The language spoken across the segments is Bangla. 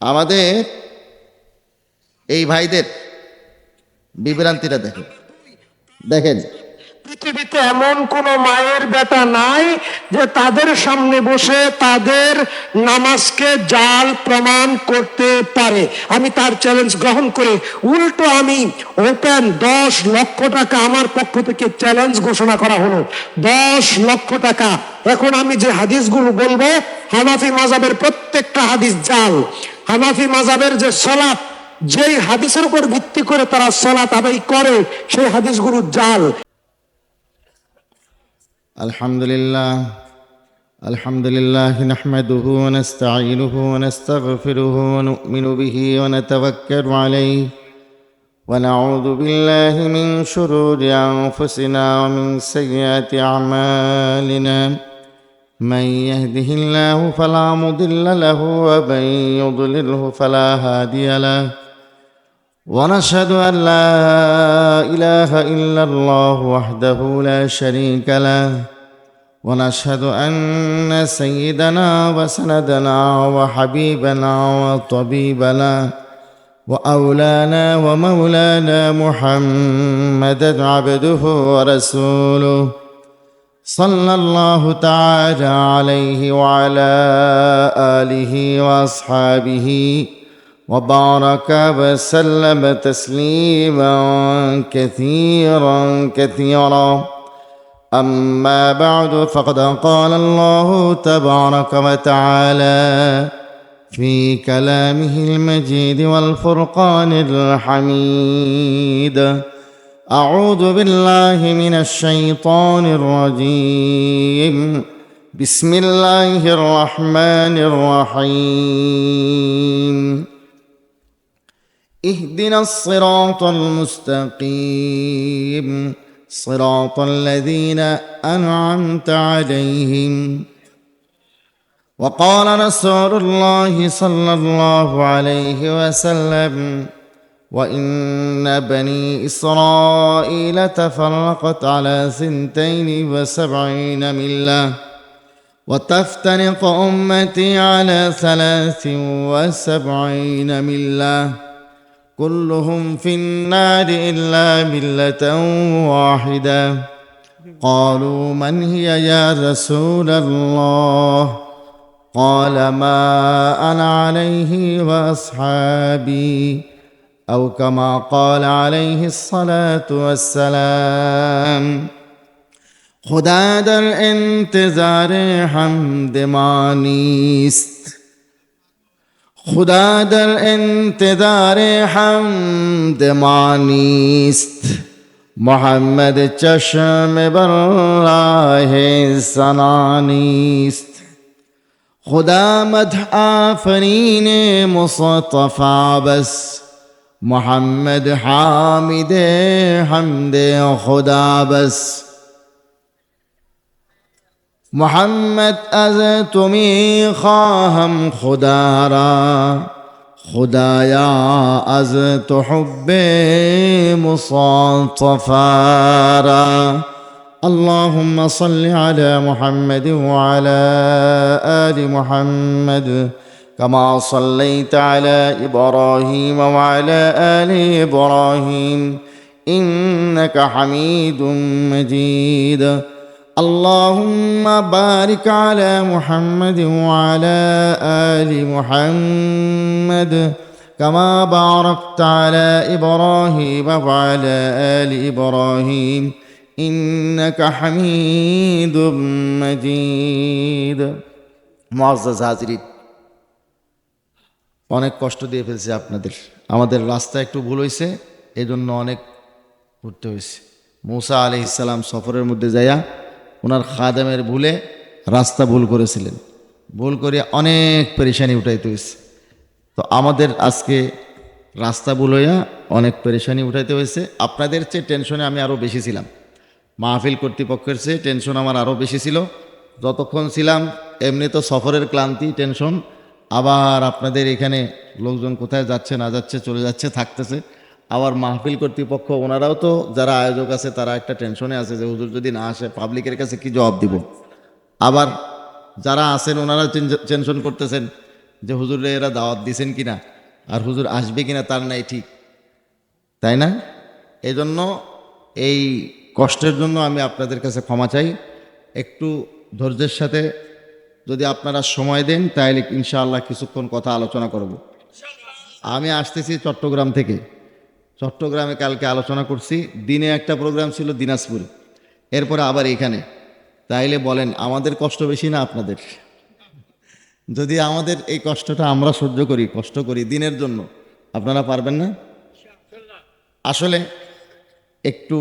আমাদের এই ভাইদের বিভ্রান্তিটা দেখেন দেখেন পৃথিবীতে এমন কোন মায়ের বেটা নাই যে তাদের সামনে বসে তাদের নামাজকে জাল প্রমাণ করতে পারে। আমি তার চ্যালেঞ্জ গ্রহণ করে উল্টো আমি ওপেন 10 লক্ষ টাকা আমার পক্ষ থেকে চ্যালেঞ্জ ঘোষণা করা হলো। 10 লক্ষ টাকা। এখন আমি যে হাদিসগুলো বলবো, হানাফি মাযহাবের প্রত্যেকটা হাদিস জাল। হানাফি মাযহাবের যে সালাত, যেই হাদিসের উপর ভিত্তি করে তারা সালাত আদায় করে, সেই হাদিসগুলো জাল। আলহামদুলিল্লাহ নাহমাদুহু ওয়া নাস্তাঈনুহু ওয়া নাস্তাগফিরুহু ওয়া নু'মিনু বিহি ওয়া নাতাওয়াক্কালু আলাইহি ওয়া নাউযু বিল্লাহি মিন শুরুরি আনফুসিনা ওয়া মিন সাইয়্যাতি আমালিনা মান ইয়াহদিহিল্লাহু ফালা মুদিল্লা লাহু ওয়া মান ইউদ্লিলহু ফালা হাদিয়া লাহু ونشهد أن لا إله إلا الله وحده لا شريك له ونشهد أن سيدنا وسندنا وحبيبنا وطبيبنا وأولانا ومولانا محمدا عبده ورسوله صلى الله تعالى عليه وعلى آله وأصحابه وبارك وسلم تسليما كثيرا كثيرا أما بعد فقد قال الله تبارك وتعالى في كلامه المجيد والفرقان الحميد أعوذ بالله من الشيطان الرجيم بسم الله الرحمن الرحيم اهدنا الصراط المستقيم صراط الذين أنعمت عليهم وقال رسول الله صلى الله عليه وسلم وإن بني إسرائيل تفرقت على 72 ملة وتفترق أمتي على 73 ملة كلهم في النار إلا ملة واحدة قالوا من هي يا رسول الله قال ما أنا عليه وأصحابي أو كما قال عليه الصلاة والسلام خدا در انتظار حمد مانیست خدا در انتظار حمد مانیست محمد چشم بر راه سنانیست خدا مدح آفرین مصطفى بس محمد حامد حمد خدا بس محمد از تو می خواهم خدا را خدایا از تو حب مصطفى را اللهم صل على محمد وعلى آل محمد كما صليت على إبراهيم وعلى آل إبراهيم إنك حميد مجيد اللهم بارك على محمد وعلى آل محمد كما باركت على إبراهيم وعلى آل إبراهيم إنك حميد مجيد মুআজ্জাজ হাজিরিন, অনেক কষ্ট দিয়ে ফেলছে আপনাদের। আমাদের রাস্তা একটু ভুল হয়েছে, এই জন্য অনেক ঘুরতে হয়েছে। মূসা আলাইহিস সালাম সফরের মধ্যে যাইয়া ওনার খাদেমের ভুলে রাস্তা ভুল করেছিলেন, ভুল করে অনেক পেরেশানি উঠাইতে হয়েছে। তো আমাদের আজকে রাস্তা ভুল হইয়া অনেক পেরেশানি উঠাইতে হয়েছে। আপনাদের চেয়ে টেনশনে আমি আরও বেশি ছিলাম, মাহফিল কর্তৃপক্ষের চেয়ে টেনশন আমার আরও বেশি ছিল। যতক্ষণ ছিলাম এমনি তো সফরের ক্লান্তি, টেনশন, আবার আপনাদের এখানে লোকজন কোথায় যাচ্ছে না যাচ্ছে, চলে যাচ্ছে, থাকতেছে, আবার মাহফিল কর্তৃপক্ষ ওনারাও তো যারা আয়োজক আছে তারা একটা টেনশনে আছে যে হুজুর যদি না আসে পাবলিকের কাছে কি জবাব দিব। আবার যারা আছেন ওনারা টেনশন করতেছেন যে হুজুরে এরা দাওয়াত দিয়েছেন কিনা আর হুজুর আসবে কিনা তার নাই ঠিক, তাই না? এই জন্য এই কষ্টের জন্য আমি আপনাদের কাছে ক্ষমা চাই। একটু ধৈর্যের সাথে যদি আপনারা সময় দেন তাহলে ইনশাআল্লাহ কিছুক্ষণ কথা আলোচনা করব। আমি আসতেছি চট্টগ্রাম থেকে। চট্টগ্রামে কালকে আলোচনা করছি, দিনে একটা প্রোগ্রাম ছিল দিনাজপুর, এরপরে আবার এখানে। তাইলে বলেন আমাদের কষ্ট বেশি না আপনাদের? যদি আমাদের এই কষ্টটা আমরা সহ্য করি, কষ্ট করি দিনের জন্য, আপনারা পারবেন না? আসলে একটু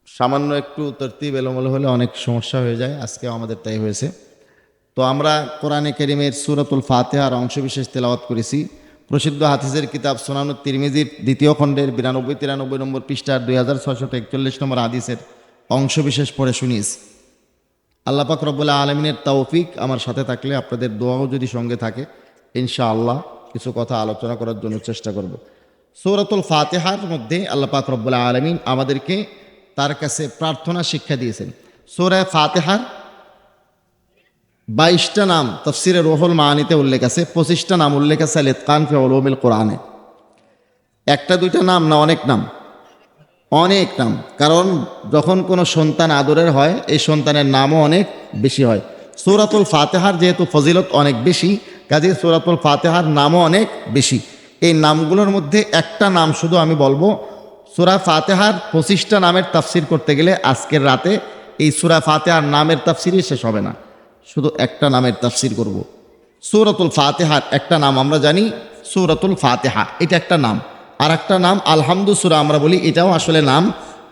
সামান্য একটু তরতিব এলোমেলো হলে অনেক সমস্যা হয়ে যায়, আজকে আমাদের তাই হয়েছে। তো আমরা কোরআনে কারীমের সূরাতুল ফাতিহার অংশবিশেষ তেলাওয়াত করেছি। প্রসিদ্ধ হাদিসের কিতাব সুনানুত তিরমিজির ২য় খণ্ডের ৯২-৯৩ নম্বর পৃষ্ঠার ২৬৪১ নম্বর হাদিসের অংশবিশেষ পড়ে শুনিয়েছি। আল্লাহ পাক রব্বুল আলামিনের তৌফিক আমার সাথে থাকলে, আপনাদের দোয়াও যদি সঙ্গে থাকে, ইনশাআল্লাহ কিছু কথা আলোচনা করার জন্য চেষ্টা করব। সূরাতুল ফাতিহার মধ্যে আল্লাহ পাক রব্বুল আলামিন আমাদেরকে তার কাছে প্রার্থনা শিক্ষা দিয়েছেন। সূরা ফাতিহার ২২টা নাম তাফসিরে রুহুল মাআনিতে উল্লেখ আছে, ২৫টা নাম উল্লেখ আছে আল ইতকান ফি উলুমিল কোরআনে। একটা দুইটা নাম না, অনেক নাম, অনেক নাম। কারণ যখন কোনো সন্তান আদরের হয়, এই সন্তানের নামও অনেক বেশি হয়। সূরাতুল ফাতিহার যেহেতু ফজিলত অনেক বেশি, কাজে সূরাতুল ফাতিহার নামও অনেক বেশি। এই নামগুলোর মধ্যে একটা নাম শুধু আমি বলবো। সূরা ফাতিহার ২৫টা নামের তাফসির করতে গেলে আজকের রাতে এই সূরা ফাতিহার নামের তাফসিরই শেষ হবে না, শুধু একটা নামের তাফসির করব। সূরাতুল ফাতিহার একটা নাম আমরা জানি, সূরাতুল ফাতিহা, এটা একটা নাম। আর একটা নাম আলহামদু সূরা আমরা বলি, এটাও আসলে নাম।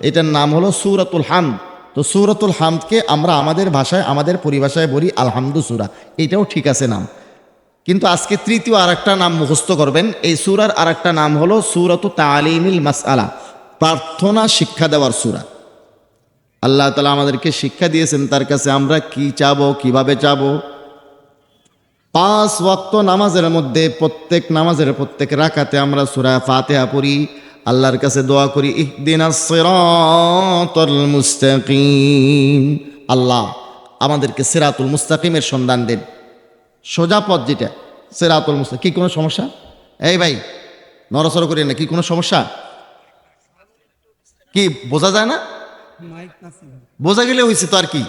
এটার নাম হলো সূরাতুল হামদ। তো সূরাতুল হামদকে আমরা আমাদের ভাষায়, আমাদের পরিভাষায় বলি আলহামদু সূরা, এটাও ঠিক আছে নাম। কিন্তু আজকে তৃতীয় আর একটা নাম মুখস্থ করবেন। এই সূরার আর একটা নাম হলো সূরাতু তালিমিল মাসআলা, প্রার্থনা শিক্ষা দেওয়ার সূরা। আল্লাহ তাআলা আমাদেরকে শিক্ষা দিয়েছেন তার কাছে আমরা কি চাবো, কিভাবে চাবো। 5 ওয়াক্ত নামাজের মধ্যে প্রত্যেক নামাজের প্রত্যেক রাকাতে আমরা সূরা ফাতিহা পড়ি, আল্লাহর কাছে দোয়া করি ইহদিনাস সিরাতাল মুস্তাকিম। আল্লাহ আমাদেরকে সিরাতুল মুস্তাকিমের সন্ধান দেন, সোজা পথ যেটা সিরাতুল মুস্তাকিম। কি কোনো সমস্যা? এই ভাই নড়াচড়া করি না, কি কোনো সমস্যা? কি বোঝা যায় না? বোঝা গেলে হয়েছে তো, আর কি,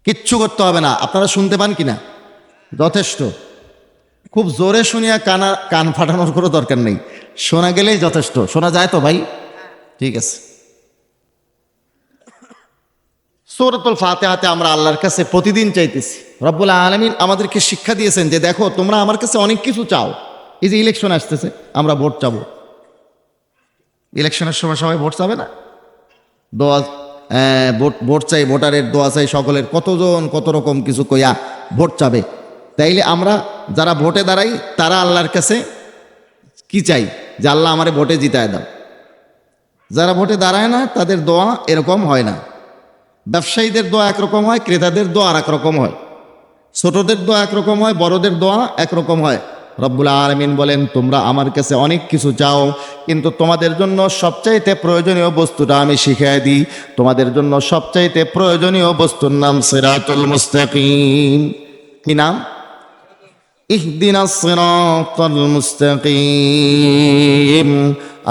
কিচ্ছু করতে হবে না। আপনারা শুনতে পান কিনা? যথেষ্ট। খুব জোরে শুনিয়া কান ফাটানোর কোনো দরকার নেই, শোনা গেলেই যথেষ্ট। শোনা যায় তো ভাই? ঠিক আছে। সূরাতুল ফাতিহাতে আমরা আল্লাহর কাছে প্রতিদিন চাইতেছি। রব্বুল আলামিন আমাদেরকে শিক্ষা দিয়েছেন যে দেখো তোমরা আমার কাছে অনেক কিছু চাও। এই যে ইলেকশন আসতেছে, আমরা ভোট চাবো। ইলেকশনের সময় সবাই ভোট চাবে না? দোয়া, ভোট চাই, ভোটারের দোয়া চাই, সকলের কতজন কত রকম কিছু কইয়া ভোট চাবে। তাইলে আমরা যারা ভোটে দাঁড়াই তারা আল্লাহর কাছে কি চাই? যে আল্লাহ আমারে ভোটে জিতায় দাও। যারা ভোটে দাঁড়ায় না তাদের দোয়া এরকম হয় না। ব্যবসায়ীদের দোয়া একরকম হয়, ক্রেতাদের দোয়া আর একরকম হয়, ছোটদের দোয়া একরকম হয়, বড়দের দোয়া একরকম হয়। রব্বুল আলামিন বলেন তোমরা আমার কাছে অনেক কিছু চাও, কিন্তু তোমাদের জন্য সবচাইতে প্রয়োজনীয় বস্তুটা আমি শিখিয়ে দিই। তোমাদের জন্য সবচাইতে প্রয়োজনীয় বস্তুর নাম সিরাতুল মুস্তাকিম। কি নাম? ইহদিনাস সিরাতাল মুস্তাকিম।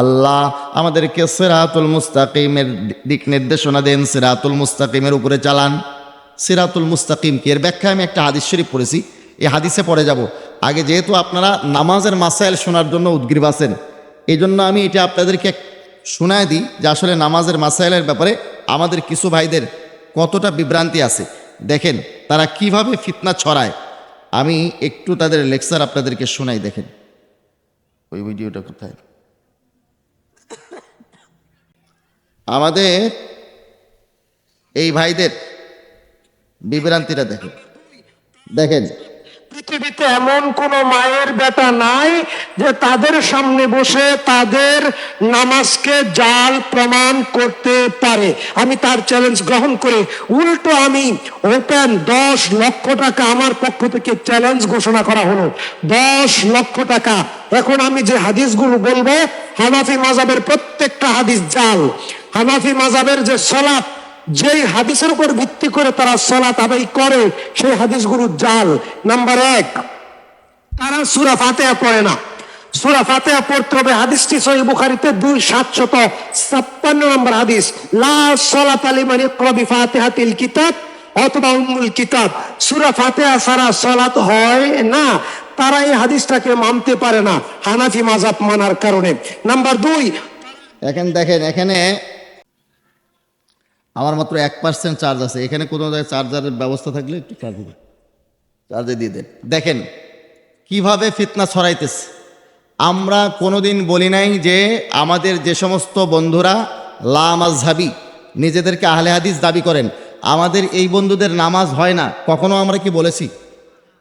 আল্লাহ আমাদেরকে সিরাতুল মুস্তাকিমের দিক নির্দেশনা দেন, সিরাতুল মুস্তাকিমের উপরে চালান। সিরাতুল মুস্তাকিম কি, এর ব্যাখ্যা আমি একটা হাদিস শরীফ পড়েছি, এই হাদিসে পড়ে যাব। আগে যেহেতু আপনারা নামাজের মাসাইল শোনার জন্য উদ্গ্রীব আছেন, এই জন্য আমি এটা আপনাদেরকে শোনায় দিই যে আসলে নামাজের মাসাইলের ব্যাপারে আমাদের কিছু ভাইদের কতটা বিভ্রান্তি আছে। দেখেন তারা কিভাবে ফিতনা ছড়ায়। আমি একটু তাদের লেকচার আপনাদেরকে শোনাই, দেখেন। ওই ভিডিওটা কোথায়? আমাদের এই ভাইদের বিভ্রান্তিটা দেখেন, দেখেন। পৃথিবীতে এমন কোন মায়ের বেটা নাই যে তাদের সামনে বসে তাদের নামাজকে জাল প্রমাণ করতে পারে। আমি তার চ্যালেঞ্জ গ্রহণ করে উল্টো আমি ওপেন 10 লক্ষ টাকা আমার পক্ষ থেকে চ্যালেঞ্জ ঘোষণা করা হলো। 10 লক্ষ টাকা। এখন আমি যে হাদিসগুলো বলবো, হানাফি মাযহাবের প্রত্যেকটা হাদিস জাল। হানাফি মাযহাবের যে সালাত যেই হাদিসের উপর ভিত্তি করে তারা সালাত আদায় করে সেই হাদিসগুলো জাল। নাম্বার 1, তারা সূরা ফাতিহা পড়ে না। সূরা ফাতিহা পড়তে হবে, হাদিসটি সহিহ বুখারীতে 2756 নম্বর হাদিস, লা সালাতা লিমান ইয়াকরা বিফাতিহাতিল কিতাব অথবা উম্মুল কিতাব। সূরা ফাতিহা ছাড়া সালাত হয় না। তারা এই হাদিসটাকে মানতে পারে না হানাফি মাযহাব মানার কারণে। নাম্বার 2, এখন দেখেন, এখানে আমার মাত্র 1% চার্জ আছে। এখানে কোনো জায়গায় চার্জারের ব্যবস্থা থাকলে একটু চার্জে দিয়ে দেন। দেখেন কিভাবে ফিতনা ছড়াইতেছে। আমরা কোনোদিন বলি নাই যে আমাদের যে সমস্ত বন্ধুরা লা মাযহাবী নিজেদেরকে আহলে হাদিস দাবি করেন, আমাদের এই বন্ধুদের নামাজ হয় না। কখনো আমরা কি বলেছি?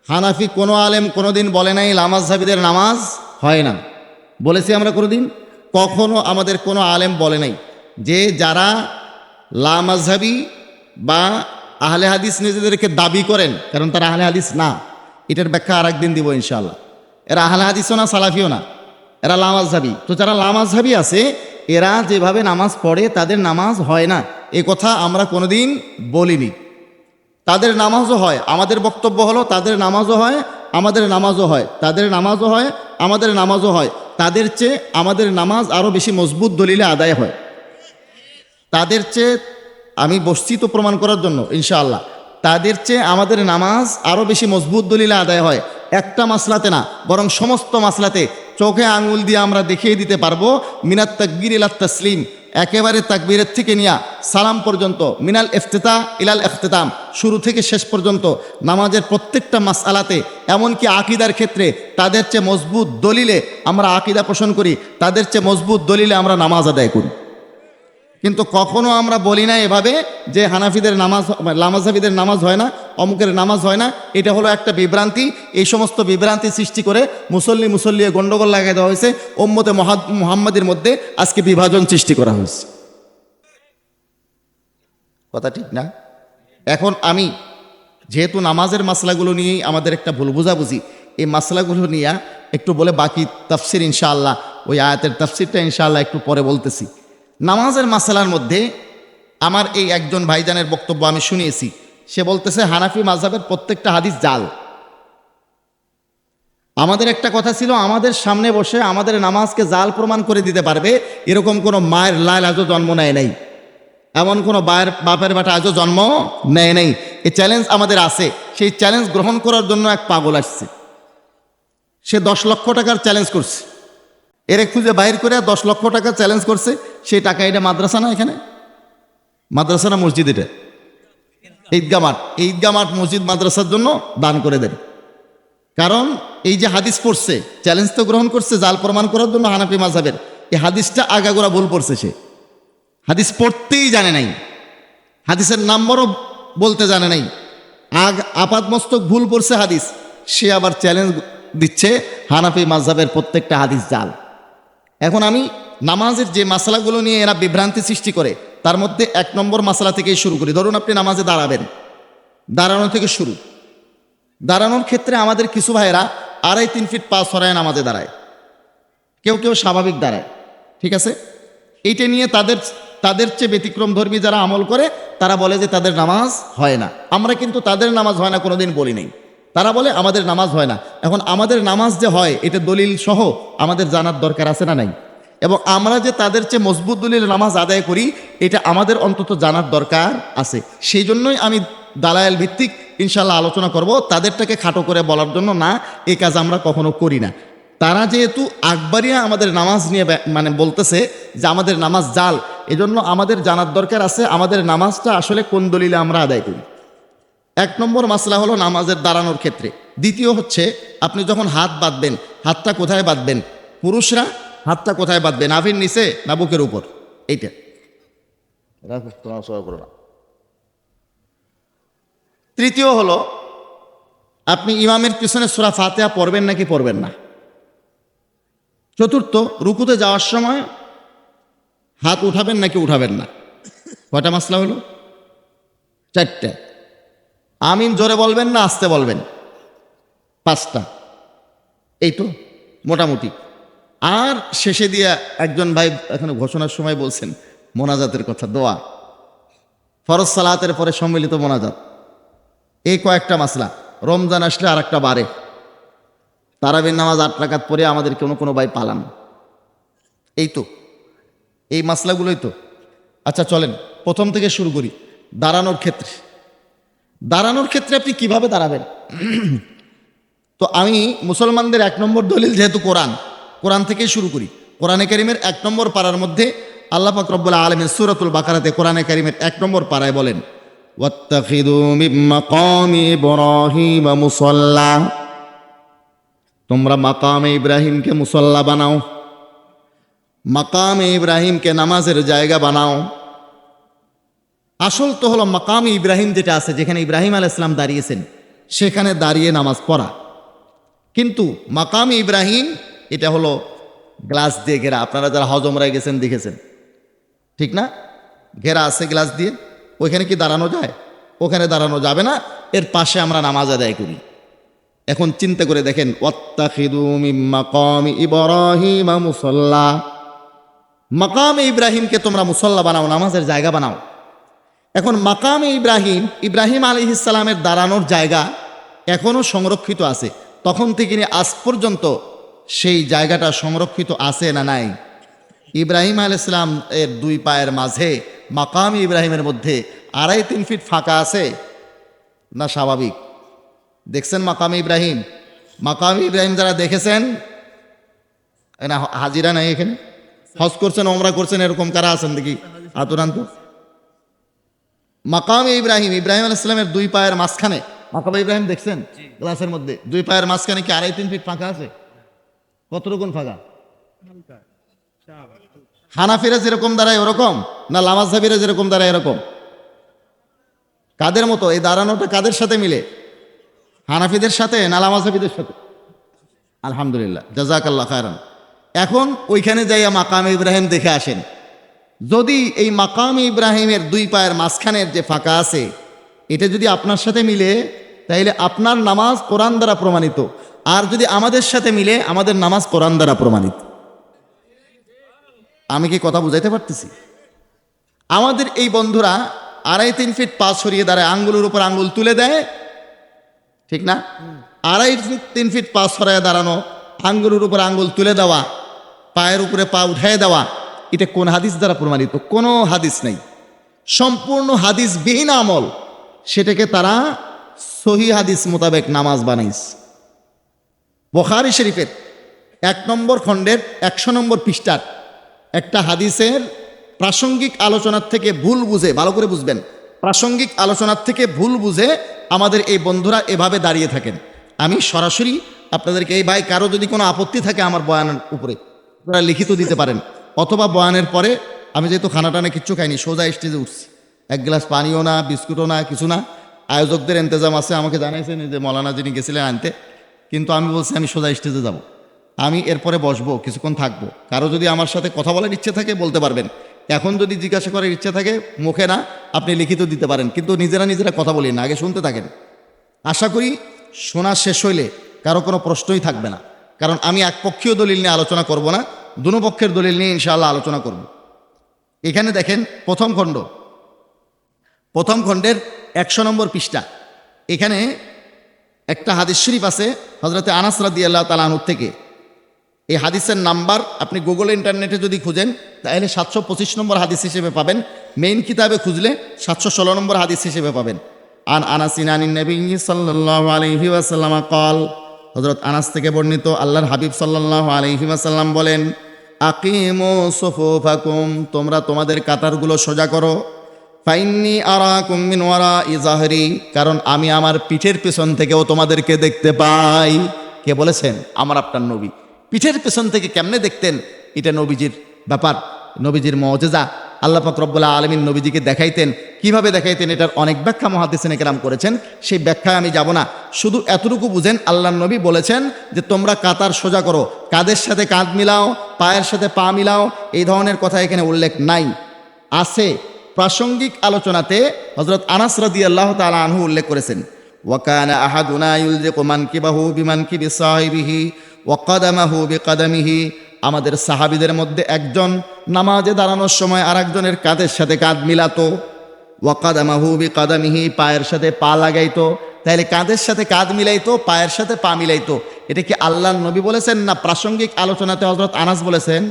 হানাফি কোনো আলেম কোনোদিন বলে নাই লা মাযহাবীদের নামাজ হয় না, বলেছি আমরা কোনোদিন? কখনো আমাদের কোনো আলেম বলে নাই যে যারা লা মাযহাবী বা আহলে হাদিস নিজেদেরকে দাবি করেন, কারণ তারা আহলে হাদিস না। এটার ব্যাখ্যা আর একদিন দিব ইনশাআল্লাহ। এরা আহলে হাদিসও না, সালাফিও না, এরা লা মাযহাবী। তো যারা লা মাযহাবী আছে এরা যেভাবে নামাজ পড়ে তাদের নামাজ হয় না, এ কথা আমরা কোনোদিন বলিনি। তাদের নামাজও হয়। আমাদের বক্তব্য হলো তাদের নামাজও হয়, আমাদের নামাজও হয়, তাদের নামাজও হয়, আমাদের নামাজও হয়। তাদের চেয়ে আমাদের নামাজ আরও বেশি মজবুত দলিলে আদায় হয়। তাদের চেয়ে, আমি বসছি তো প্রমাণ করার জন্য ইনশাআল্লাহ, তাদের চেয়ে আমাদের নামাজ আরও বেশি মজবুত দলিলে আদায় হয়। একটা মাসলাতে না, বরং সমস্ত মাসলাতে চোখে আঙুল দিয়ে আমরা দেখিয়ে দিতে পারবো। মিনাত তাকবীর ইলাত তাসলিম, একেবারে তাকবীরের থেকে নিয়া সালাম পর্যন্ত, মিনাল ইফতিতা ইলাল ইখতিতাম, শুরু থেকে শেষ পর্যন্ত নামাজের প্রত্যেকটা মাসআলাতে, এমনকি আকীদার ক্ষেত্রে তাদের চেয়ে মজবুত দলিলে আমরা আকীদা পোষণ করি, তাদের চেয়ে মজবুত দলিলে আমরা নামাজ আদায় করি। কিন্তু কখনো আমরা বলি না এভাবে যে হানাফিদের নামাজ, লা মাযহাবীদের নামাজ হয় না, অমুকের নামাজ হয় না। এটা হলো একটা বিভ্রান্তি। এই সমস্ত বিভ্রান্তি সৃষ্টি করে মুসল্লি গন্ডগোল লাগাই দেওয়া হয়েছে। উম্মতে মুহাম্মাদের মধ্যে আজকে বিভাজন সৃষ্টি করা হয়েছে। কথা ঠিক না? এখন আমি যেহেতু নামাজের মাসলাগুলো নিয়েই আমাদের একটা ভুল বুঝাবুঝি, এই মাসলাগুলো নিয়ে একটু বলে বাকি তাফসির ইনশাআল্লাহ, ওই আয়াতের তাফসিরটা ইনশাআল্লাহ একটু পরে বলতেছি। নামাজের মাসালার মধ্যে আমার এই একজন ভাইজানের বক্তব্য আমি শুনিয়েছি। সে বলতেছে হানাফি মাযহাবের প্রত্যেকটা হাদিস জাল। আমাদের একটা কথা ছিল, আমাদের সামনে বসে আমাদের নামাজকে জাল প্রমাণ করে দিতে পারবে এরকম কোনো মায়ের লাল আজও জন্ম নেয় নাই, এমন কোনো বাপের বেটা আজও জন্ম নেয় নাই। এই চ্যালেঞ্জ আমাদের আছে। সেই চ্যালেঞ্জ গ্রহণ করার জন্য এক পাগল আসছে। সে 10 লক্ষ টাকার চ্যালেঞ্জ করছে। এর খুঁজে বাইর করে 10 লক্ষ টাকা চ্যালেঞ্জ করছে। সেই টাকা, এটা মাদ্রাসা না, এখানে মাদ্রাসা না মসজিদ, এটা ঈদগাহ মাঠ। এই ঈদগাহ মাঠ মসজিদ মাদ্রাসার জন্য দান করে দেন। কারণ এই যে হাদিস পড়ছে, চ্যালেঞ্জ তো গ্রহণ করছে জাল প্রমাণ করার জন্য হানাফি মাযহাবের। এই হাদিসটা আগাগোড়া ভুল পড়ছে। সে হাদিস পড়তেই জানে নাই, হাদিসের নাম্বারও বলতে জানে নাই, আপাদমস্তক ভুল পড়ছে হাদিস। সে আবার চ্যালেঞ্জ দিচ্ছে হানাফি মাযহাবের প্রত্যেকটা হাদিস জাল। এখন আমি নামাজের যে মাসলাগুলো নিয়ে এরা বিভ্রান্তি সৃষ্টি করে তার মধ্যে 1 নম্বর মাসলা থেকেই শুরু করি। ধরুন আপনি নামাজে দাঁড়াবেন, দাঁড়ানো থেকে শুরু। দাঁড়ানোর ক্ষেত্রে আমাদের কিছু ভাইয়েরা 2.5-3 ফিট পা সরায় নামাজে দাঁড়ায়, কেউ কেউ স্বাভাবিক দাঁড়ায়, ঠিক আছে। এইটা নিয়ে তাদের চেয়ে ব্যতিক্রম ধর্মী যারা আমল করে তারা বলে যে তাদের নামাজ হয় না। আমরা কিন্তু তাদের নামাজ হয় না কোনোদিন বলি নাই, তারা বলে আমাদের নামাজ হয় না। এখন আমাদের নামাজ যে হয় এটা দলিল সহ আমাদের জানার দরকার আছে না নাই? এবং আমরা যে তাদের চেয়ে মজবুত দলিল নামাজ আদায় করি এটা আমাদের অন্তত জানার দরকার আছে। সেই জন্যই আমি দালায়েল ভিত্তিক ইনশাল্লাহ আলোচনা করব। তাদেরটাকে খাটো করে বলার জন্য না, এই কাজ আমরা কখনো করি না। তারা যেহেতু আকবরিয়া আমাদের নামাজ নিয়ে বলতেছে যে আমাদের নামাজ জাল, এজন্য আমাদের জানার দরকার আছে আমাদের নামাজটা আসলে কোন দলিলে আমরা আদায় করি। 1 নম্বর মাসলা হলো নামাজের দাঁড়ানোর ক্ষেত্রে। দ্বিতীয় হচ্ছে আপনি যখন হাত বাঁধবেন, হাতটা কোথায় বাঁধবেন? পুরুষরা হাতটা কোথায় বাঁধবেন? নাভির নিচে না বুকের উপর? এইটা করো না। তৃতীয় হলো আপনি ইমামের পিছনে সূরা ফাতিহা পড়বেন নাকি পড়বেন না। চতুর্থ, রুকুতে যাওয়ার সময় হাত উঠাবেন নাকি উঠাবেন না। কয়টা মাসলা হলো? 4টা। আমিন জোরে বলবেন না আস্তে বলবেন? 5টা। এই তো মোটামুটি। আর শেষে দিয়ে একজন ভাই এখানে ঘোষণার সময় বলছেন মোনাজাতের কথা, দোয়া। ফরজ সালাতের পরে সম্মিলিত মোনাজাত, এই কয়েকটা মাসলা। রমজান আসলে আর একটা বাড়ে, তারাবির নামাজ 8 রাকাত পরে আমাদের কোনো ভাই পালান, এই তো এই মাসলাগুলোই তো। আচ্ছা চলেন প্রথম থেকে শুরু করি। দাঁড়ানোর ক্ষেত্রে, দাঁড়ানোর ক্ষেত্রে আপনি কিভাবে দাঁড়াবেন? তো আমি মুসলমানদের 1 নম্বর দলিল যেহেতু কোরআন থেকেই শুরু করি। কোরআনে কারীমের 1 নম্বর পারার মধ্যে আল্লাহ পাক রব্বুল আলামিন সূরাতুল বাকারাতে কোরআনে কারীমের 1 নম্বর পারায় বলেন, ওয়াত্তাখিযু মিন মাকামি ইব্রাহিম মুসাল্লা, তোমরা মাকামে ইব্রাহিমকে মুসাল্লা বানাও, মাকামে ইব্রাহিমকে নামাজের জায়গা বানাও। আসল তো হলো মাকামে ইব্রাহিম যেটা আছে, যেখানে ইব্রাহিম আলাইহিস সালাম দাঁড়িয়েছেন, সেখানে দাঁড়িয়ে নামাজ পড়া। কিন্তু মাকামে ইব্রাহিম এটা হলো গ্লাস দিয়ে ঘেরা। আপনারা যারা হজ ওমরায় গেছেন দেখেছেন, ঠিক না? ঘেরা আছে গ্লাস দিয়ে, ওইখানে কি দাঁড়ানো যায়? ওখানে দাঁড়ানো যাবে না, এর পাশে আমরা নামাজ আদায় করি। এখন চিন্তা করে দেখেন, ওয়াত্তাখিযু মিন মাকামি ইব্রাহিম মুসাল্লা, মাকামে ইব্রাহিমকে তোমরা মুসাল্লা বানাও, নামাজের জায়গা বানাও। এখন মাকামে ইব্রাহিম আলাইহিস সালামের দাঁড়ানোর জায়গা এখনো সংরক্ষিত আছে। তখন থেকে নিয়ে আজ পর্যন্ত সেই জায়গাটা সংরক্ষিত আছে না নাই? ইব্রাহিম আলাইহিস সালাম এর 2 পায়ের মাঝে মাকামে ইব্রাহিমের মধ্যে 2.5-3 ফিট ফাঁকা আছে না? স্বাভাবিক। দেখছেন মাকামে ইব্রাহিম? মাকামে ইব্রাহিম যারা দেখেছেন, না হাজিরা নাই এখানে, হজ করছেন ওমরা করছেন, এরকম কারা আছেন দেখি আতুরান্ত? মাকামে ইব্রাহিম আলাইহিস সালামের 2 পায়ের মাঝখানে, মাকামে ইব্রাহিম দেখছেন গ্লাসের মধ্যে 2 পায়ের মাঝখানে কি 2.5-3 ফিট ফাঁকা আছে? কতটুকুন ফাঁকা? হানাফিরা যেরকম দাঁড়ায় ওরকম, না লামাযহাবিরা যেরকম দাঁড়ায় এরকম? কাদের মতো? এই দাঁড়ানোটা কাদের সাথে মিলে? হানাফিদের সাথে না লামাযহাবিদের সাথে? আলহামদুলিল্লাহ, জাযাকাল্লাহ খায়রান। এখন ওইখানে যাইয়া মাকামে ইব্রাহিম দেখে আসেন। যদি এই মাকামে ইব্রাহিমের 2 পায়ের মাঝখানের যে ফাঁকা আছে, এটা যদি আপনার সাথে মিলে, তাইলে আপনার নামাজ কোরআন দ্বারা প্রমাণিত। আর যদি আমাদের সাথে মিলে, আমাদের নামাজ কোরআন দ্বারা প্রমাণিত। আমি কি কথা বুঝাইতে পারতেছি? আমাদের এই বন্ধুরা 2.5-3 ফিট পা সরিয়ে দাঁড়ায়, আঙ্গুলের উপর আঙ্গুল তুলে দেয়, ঠিক না? 2.5-3 ফিট পা সরাইয়া দাঁড়ানো, আঙ্গুলের উপর আঙ্গুল তুলে দেওয়া, পায়ের উপরে পা উঠায় দেওয়া, এটা কোন হাদিস দ্বারা প্রমাণিত? কোনো হাদিস নেই। সম্পূর্ণ হাদিসবিহীন আমল, সেটাকে তারা সহিহ হাদিস মোতাবেক নামাজ বানাইছে। বুখারী শরীফের 1 নম্বর খণ্ডের 100 নম্বর পৃষ্ঠার একটা হাদিসের প্রাসঙ্গিক আলোচনার থেকে ভুল বুঝে, ভালো করে বুঝবেন, প্রাসঙ্গিক আলোচনার থেকে ভুল বুঝে আমাদের এই বন্ধুরা এভাবে দাঁড়িয়ে থাকেন। আমি সরাসরি আপনাদেরকে, এই ভাই কারো যদি কোনো আপত্তি থাকে আমার বয়ানের উপরে, আপনারা লিখিত দিতে পারেন, অথবা বয়ানের পরে, আমি যেহেতু খানা টানা কিচ্ছু খাইনি, সোজা স্টেজে উঠছি, 1 গ্লাস পানিও না, বিস্কুটও না, কিছু না। আয়োজকদের ইন্তজাম আছে, আমাকে জানাইছেন যে মৌলানা যিনি গেছিলেন আনতে, কিন্তু আমি বলছি আমি সোজা স্টেজে যাব, আমি এরপরে বসবো, কিছুক্ষণ থাকবো। কারো যদি আমার সাথে কথা বলার ইচ্ছে থাকে বলতে পারবেন। এখন যদি জিজ্ঞাসা করার ইচ্ছা থাকে, মুখে না, আপনি লিখিত দিতে পারেন, কিন্তু নিজেরা কথা বলি না, আগে শুনতে থাকেন। আশা করি শোনা শেষ হইলে কারো কোনো প্রশ্নই থাকবে না, কারণ আমি একপক্ষীয় দলিল নিয়ে আলোচনা করব না, দুনো পক্ষের দলিল নিয়ে ইনশাআল্লাহ আলোচনা করব। এখানে দেখেন প্রথম খণ্ডের 100 নম্বর পৃষ্ঠা, এখানে একটা হাদিস শরীফ আছে হযরতে আনাস রাদিয়াল্লাহু তাআলা আনহু থেকে। এই হাদিসের নাম্বার আপনি গুগল ইন্টারনেটে যদি খুঁজেন, তাহলে 725 নম্বর হাদিস হিসেবে পাবেন। মেইন কিতাবে খুঁজলে 716 নম্বর হাদিস হিসেবে পাবেন। আন আনাসিন আনিন নবী সাল্লাল্লাহু আলাইহি ওয়াসাল্লাম قال, হযরত আনাস থেকে বর্ণিত, আল্লাহর হাবিব সাল্লাল্লাহু আলাইহি ওয়াসাল্লাম বলেন, আকিমু সুফুফাকুম, তোমরা তোমাদের কাতারগুলো সোজা করো। ফাইন্নি আরাকুম মিন ওয়ারাই যাহরি, কারণ আমি আমার পিঠের পেছন থেকেও তোমাদেরকে দেখতে পাই। কে বলেছেন? আমার আপনার নবী। পিঠের পেছন থেকে কেমনে দেখতেন? এটা নবীজির ব্যাপার, নবীজির মুজিজা। আল্লাহ পাক রব্বুল আলামিন নবীজিকে দেখাইতেন। কিভাবে দেখাইতেন এটার অনেক ব্যাখ্যা মুহাদ্দিসিনে কেরাম করেছেন, সেই ব্যাখ্যায় আমি যাব না। শুধু এতটুকু বুঝেন, আল্লাহর নবী বলেছেন যে তোমরা কাতার সোজা করো, কাঁধের সাথে কাঁধ মিলাও, পায়ের সাথে পা মিলাও, এই ধরনের কথা এখানে উল্লেখ নাই। আছে প্রাসঙ্গিক আলোচনাতে হযরত আনাস রাদিয়াল্লাহু তাআলা আনহু উল্লেখ করেছেন, ওয়া কানা আহাদুনা ইউলজিকু মানকিবাহু বিমানকিবি সাহিবিহি ওয়া কাদামাহু বিকাদামিহি, আমাদের সাহাবীদের মধ্যে একজন নামাজে দাঁড়ানোর সময় আরেকজনের কাঁধের সাথে কাঁধ মিলাতো। ওয়াকাদামাহু বিকাদামিহি, পায়ের সাথে পা লাগাইতো। তাহলে কাঁধের সাথে কাঁধ মিলাইতো, পায়ের সাথে পা মিলাইতো। এটা কি আল্লাহর নবী বলেছেন না প্রাসঙ্গিক আলোচনাতে হযরত আনাস বলেছেন?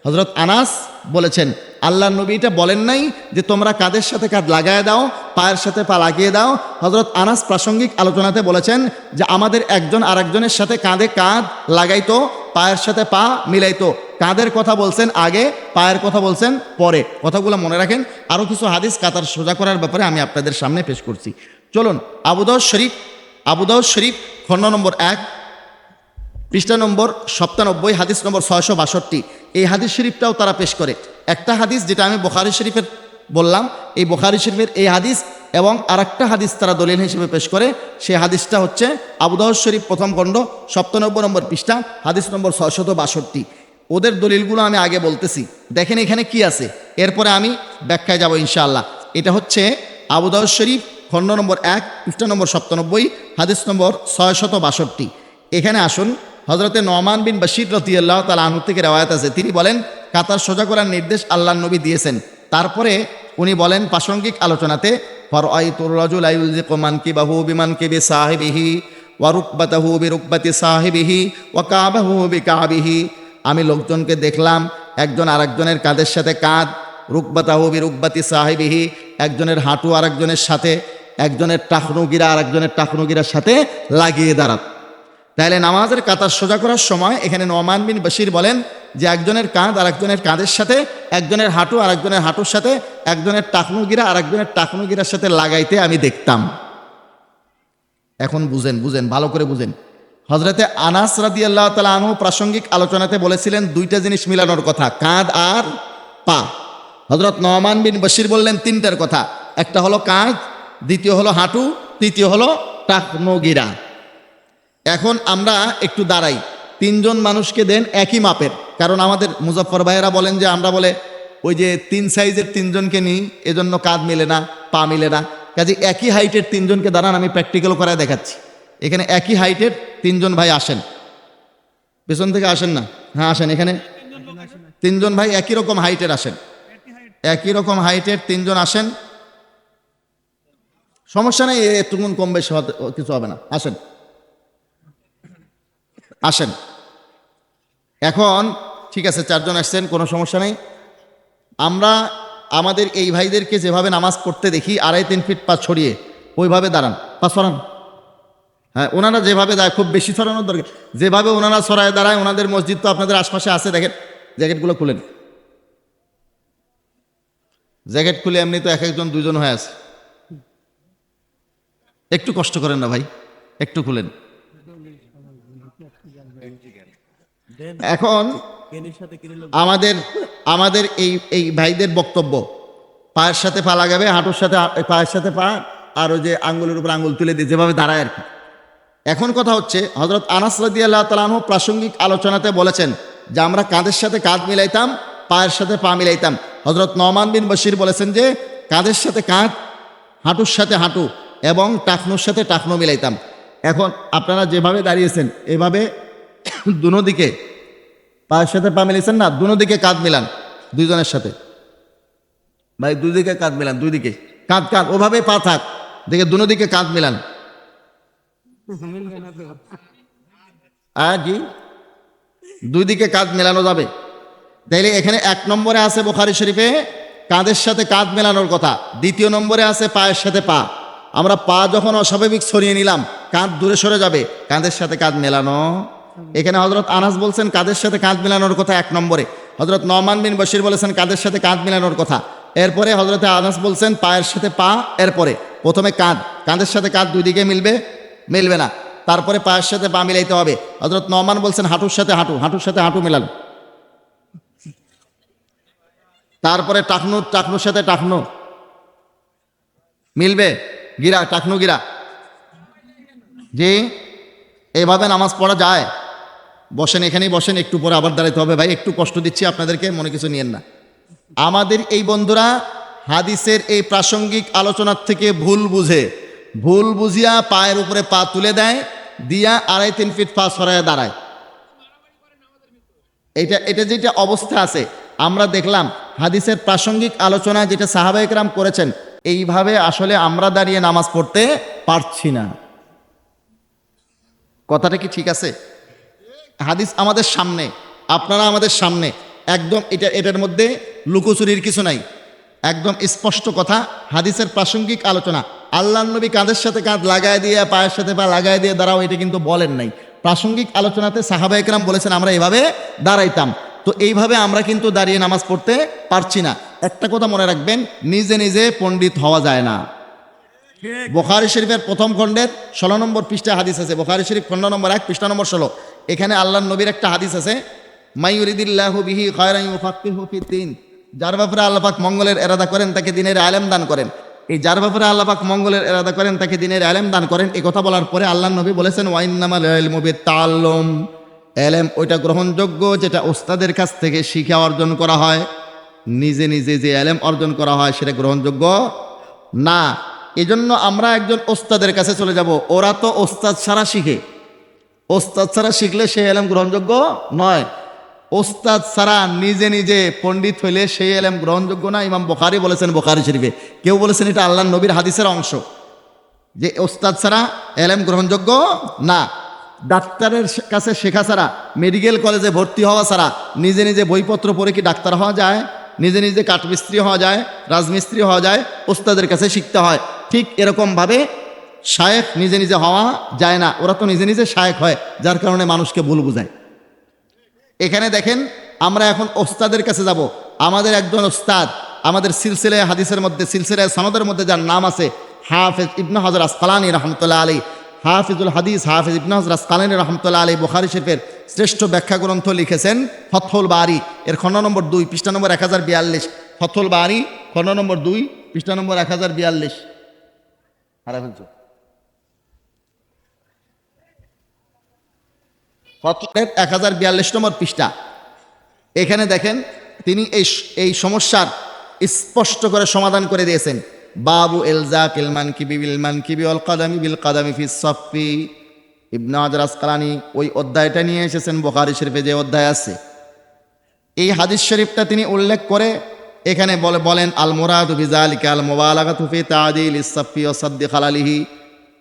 হযরত আনাস বলেছেন। আল্লাহর নবী এটা বলেন নাই যে তোমরা কাঁধের সাথে কাঁধ লাগায় দাও, পায়ের সাথে পা লাগিয়ে দাও। হযরত আনাস প্রাসঙ্গিক আলোচনাতে বলেছেন যে আমাদের একজন আরেকজনের সাথে কাঁধে কাঁধ লাগাইতো, পায়ের সাথে পা মিলাইতো। কাঁধের কথা বলছেন আগে, পায়ের কথা বলছেন পরে। কথাগুলো মনে রাখেন। আরও কিছু হাদিস কাতার সোজা করার ব্যাপারে আমি আপনাদের সামনে পেশ করছি। চলুন আবু দাউদ শরীফ খণ্ড নম্বর 1 পৃষ্ঠা নম্বর 97, হাদিস নম্বর 662। এই হাদিস শরীফটাও তারা পেশ করে। একটা হাদিস যেটা আমি বুখারী শরীফের বললাম, এই বুখারী শরীফের এই হাদিস এবং আরেকটা হাদিস তারা দলিল হিসেবে পেশ করে। সেই হাদিসটা হচ্ছে আবু দাউদ শরীফ প্রথম খণ্ড 97 নম্বর পৃষ্ঠা, হাদিস নম্বর 662। ওদের দলিলগুলো আমি আগে বলতেছি, দেখেন এখানে কি আছে, এরপরে আমি ব্যাখ্যায় যাব ইনশাআল্লাহ। এটা হচ্ছে আবু দাউদ শরীফ খণ্ড নম্বর 1 পৃষ্ঠা নম্বর 97, হাদিস নম্বর 662। এখানে আসুন, হযরতে নোমান বিন বশীর রাদিয়াল্লাহু তাআলা আনহু থেকে রওয়ায়াত আছে, তিনি বলেন কাতার সোজা করার নির্দেশ আল্লাহর নবী দিয়েছেন। তারপরে উনি বলেন প্রাসঙ্গিক আলোচনাতে, ফারাআইতুর রাজুলা ইউলজিকু মানকিবাহু বিমানকিবি সাহিবিহি ওয়া রুকবাতাহু বিরুকবাতি সাহিবিহি ওয়া কাবাহু বিকাবিহি। আমি লোকজনকে দেখলাম একজন আরেকজনের কাঁধের সাথে কাঁধ, রুকবাতাহু বিরুকবাতি সাহিবিহি, একজনের হাঁটু আরেকজনের সাথে, একজনের টাকনুগিরা আরেকজনের টাকনুগিরার সাথে লাগিয়ে দাঁড়াত। তাহলে নামাজের কাতার সোজা করার সময় এখানে নোমান বিন বশীর বলেন যে একজনের কাঁধ আরেকজনের কাঁধের সাথে, একজনের হাঁটু আরেকজনের হাঁটুর সাথে, একজনের টাকনুগিরা আরেকজনের টাকনুগিরার সাথে লাগাইতে আমি দেখতাম। এখন বুঝেন, ভালো করে বুঝেন। হযরতে আনাস রাদিয়াল্লাহু তাআলা আনহু প্রাসঙ্গিক আলোচনাতে বলেছিলেন দুইটা জিনিস মিলানোর কথা, কাঁধ আর পা। হযরত নোমান বিন বশীর বললেন তিনটার কথা, একটা হলো কাঁধ, দ্বিতীয় হলো হাঁটু, তৃতীয় হলো টাকনুগিরা। এখন আমরা একটু দাঁড়াই, তিনজন মানুষকে দেন একই মাপের, কারণ আমাদের মুজাফফর ভাইয়েরা বলেন যে আমরা বলে ওই যে 3 সাইজের তিনজনকে নিই, এজন্য কাঁধ মিলে না, পা মিলে না। কাজে একই হাইটের তিনজনকে দাঁড়ান, আমি প্র্যাকটিক্যাল করায় দেখাচ্ছি। এখানে একই হাইটের তিনজন ভাই আসেন, পেছন থেকে আসেন না, হ্যাঁ আসেন। এখানে তিনজন ভাই একই রকম হাইটের আসেন, একই রকম হাইটের তিনজন আসেন, সমস্যা নেই, এতটুকুন কম বেশি কিছু হবে না, আসেন। এখন ঠিক আছে, 4 জন আসছেন, কোনো সমস্যা নেই। আমরা আমাদের এই ভাইদেরকে যেভাবে নামাজ পড়তে দেখি 2.5-3 ফিট পা ছড়িয়ে, ওইভাবে দাঁড়ান, পা ছড়ান। হ্যাঁ, ওনারা যেভাবে দাঁড়ায়, খুব বেশি ছড়ানোর দরকার, যেভাবে ওনারা ছড়ায় দাঁড়ায়, ওনাদের মসজিদ তো আপনাদের আশপাশে আছে, দেখেন জ্যাকেটগুলো খুলেন, জ্যাকেট খুলে এমনি তো একজন 2 জন হয়ে আছে। একটু কষ্ট করেন না ভাই, একটু খুলেন। এখন আমাদের এই ভাইদের বক্তব্য, পায়ের সাথে পা লাগাবে, হাঁটুর সাথে পায়ের সাথে পা, আর ওই যে আঙ্গুলের উপর আঙ্গুল তুলে দিয়ে যেভাবে দাঁড়ায় আর কি। এখন কথা হচ্ছে, হযরত আনাস রাদিয়াল্লাহু তাআলা আনহু প্রাসঙ্গিক আলোচনাতে বলেছেন যে আমরা কাঁধের সাথে কাঁধ মিলাইতাম, পায়ের সাথে পা মিলাইতাম। হযরত নোমান বিন বশীর বলেছেন যে কাঁধের সাথে কাঁধ, হাঁটুর সাথে হাঁটু এবং টাকনুর সাথে টাকনু মিলাইতাম। এখন আপনারা যেভাবে দাঁড়িয়েছেন এভাবে দুনো দিকে পায়ের সাথে পা মিলিয়েছেন না, দুনো দিকে কাঁধ মিলান, 2 জনের সাথে ভাই 2 দিকে কাঁধ মিলান, 2 দিকে কাঁধ ওভাবে পা থাক, দেখে দুনো দিকে কাঁধ মিলান। জি, 2 দিকে কাঁধ মেলানো যাবে। তাইলে এখানে 1 নম্বরে আছে বুখারী শরীফে কাঁধের সাথে কাঁধ মেলানোর কথা, 2 নম্বরে আছে পায়ের সাথে পা। আমরা পা যখন অস্বাভাবিক সরিয়ে নিলাম, কাঁধ দূরে সরে যাবে, কাঁধের সাথে কাঁধ মেলানো। এখানে হযরত আনাস বলছেন কাঁধের সাথে কাঁধ মেলানোর কথা 1 নম্বরে, হযরত নোমান বিন বশীর বলেছেন কাঁধের সাথে কাঁধ মেলানোর কথা, এরপরে হযরত আনাস বলছেন পায়ের সাথে পা, এরপরে প্রথমে কাঁধের সাথে কাঁধ 2 দিকে মিলবে না, তারপরে পায়ের সাথে পা মিলাইতে হবে। হযরত নোমান বলছেন হাঁটুর সাথে হাঁটুর সাথে হাঁটু মিলান, তারপরে টাকনুর সাথে টাকনু মিলবে, টাকনু গিরা। জি, এইভাবে নামাজ পড়া যায়। বসেন, এখানেই বসেন, একটু পরে আবার দাঁড়াইতে হবে ভাই, একটু কষ্ট দিচ্ছি আপনাদেরকে, মনে কিছু নিয়েন না। আমাদের এই বন্ধুরা হাদিসের এই প্রাসঙ্গিক আলোচনার থেকে ভুল বুঝিয়া পায়ের উপরে পা তুলে দেয়, দিয়া 2.5-3 ফিট পা সরাইয়া দাঁড়ায়। এটা যেটা অবস্থা আছে, আমরা দেখলাম হাদিসের প্রাসঙ্গিক আলোচনা যেটা সাহাবায়ে কেরাম করেছেন, এইভাবে আসলে আমরা দাঁড়িয়ে নামাজ পড়তে পারছি না। কথাটা কি ঠিক আছে? হাদিস আমাদের সামনে, আপনারা আমাদের সামনে, একদম এটার মধ্যে লুকোচুরির কিছু নাই, একদম স্পষ্ট কথা, হাদিসের প্রাসঙ্গিক আলোচনা। আল্লাহর নবী কাঁধের সাথে কাঁধ লাগায় দিয়ে, পায়ের সাথে পা লাগায় দিয়ে দাঁড়াও, এটা কিন্তু বলেন নাই। প্রাসঙ্গিক আলোচনাতে সাহাবা একরাম বলেছেন আমরা এভাবে দাঁড়াইতাম। তো এইভাবে আমরা কিন্তু দাঁড়িয়ে নামাজ পড়তে পারছি না। একটা কথা মনে রাখবেন, নিজে নিজে পণ্ডিত হওয়া যায় না। বুখারী শরীফের প্রথম খণ্ডের 16 নম্বর পৃষ্ঠায় হাদিস আছে। বুখারী শরীফ খণ্ড নম্বর 1 পৃষ্ঠা নম্বর 16। এখানে আল্লাহর নবীর একটা হাদিস আছে, মাইয়ুরিদিল্লাহু বিহি খায়রান ইউফাক্কিহু ফিদ্দীন, যার ব্যাপারে আল্লাহ পাক মঙ্গলের ইরাদা করেন তাকে দ্বীনের ইলম দান করেন। এই যার ব্যাপারে আল্লাহ পাক মঙ্গলের ইরাদা করেন তাকে দ্বীনের ইলম দান করেন, এই কথা বলার পরে আল্লাহর নবী বলেছেন ওয়া ইন্নামাল ইলমু বিত-তাআল্লুম, ইলম ওইটা গ্রহণযোগ্য যেটা ওস্তাদের কাছ থেকে শিখে অর্জন করা হয়। নিজে নিজে যে ইলম অর্জন করা হয় সেটা গ্রহণযোগ্য না। এজন্য আমরা একজন ওস্তাদের কাছে চলে যাব। ওরা তো ওস্তাদ ছাড়া শিখে, ওস্তাদ ছাড়া শিখলে সে ইলম গ্রহণযোগ্য নয়। ওস্তাদ ছাড়া নিজে নিজে পণ্ডিত হইলে সেই ইলম গ্রহণযোগ্য না। ইমাম বুখারী বলেছেন বুখারী শরীফে, কেউ বলেছেন এটা আল্লাহর নবীর হাদিসের অংশ, যে ওস্তাদ ছাড়া ইলম গ্রহণযোগ্য না। ডাক্তারের কাছে শেখা ছাড়া, মেডিকেল কলেজে ভর্তি হওয়া ছাড়া নিজে নিজে বইপত্র পড়ে কি ডাক্তার হওয়া যায়? নিজে নিজে কাঠমিস্ত্রি হওয়া যায়, রাজমিস্ত্রি হওয়া যায়, ওস্তাদের কাছে শিখতে হয়। ঠিক এরকমভাবে শায়েখ নিজে নিজে হওয়া যায় না। ওরা তো নিজে নিজে শায়েখ হয়, যার কারণে মানুষকে ভুল বুঝায়। এখানে দেখেন, আমরা এখন ওস্তাদের কাছে যাব। আমাদের একজন ওস্তাদ, আমাদের সিলসিলায়ে হাদিসের মধ্যে, সিলসিলায়ে সনদের মধ্যে যার নাম আছে হাফেজ ইবনে হাজার আসকালানী রহমতুল্লাহ আলাইহি, হাফিজুল হাদিস হাফিজ ইবনে হাজার আসকালানী রহমতুল্লাহ আলাইহি বুখারী শরীফের শ্রেষ্ঠ ব্যাখ্যা গ্রন্থ লিখেছেন ফতহুল বারী এর খণ্ড নম্বর 2 পৃষ্ঠা নম্বর 1042। ফতহুল বারী খণ্ড নম্বর 2 পৃষ্ঠা নম্বর 1042। ফতহুলের 1042 নম্বর পৃষ্ঠা। এখানে দেখেন তিনি এই সমস্যার স্পষ্ট করে সমাধান করে দিয়েছেন। বাবু ইলজাকিল মানকিবি বিল মানকিবি ওয়াল কাদামি বিল কাদামি ফিস সাফফি। ইবনে হাজার আসকালানী ওই অধ্যায়টা নিয়ে এসেছেন বুখারী শরীফে, যে অধ্যায় আছে এই হাদিস শরীফটা তিনি উল্লেখ করে এখানে বলেন আল মুরাদু বিযালিকা আল মুবালাগাতু ফি তা'দিল ইস-সাফফি ওয়া সাদ্দি খালালিহি।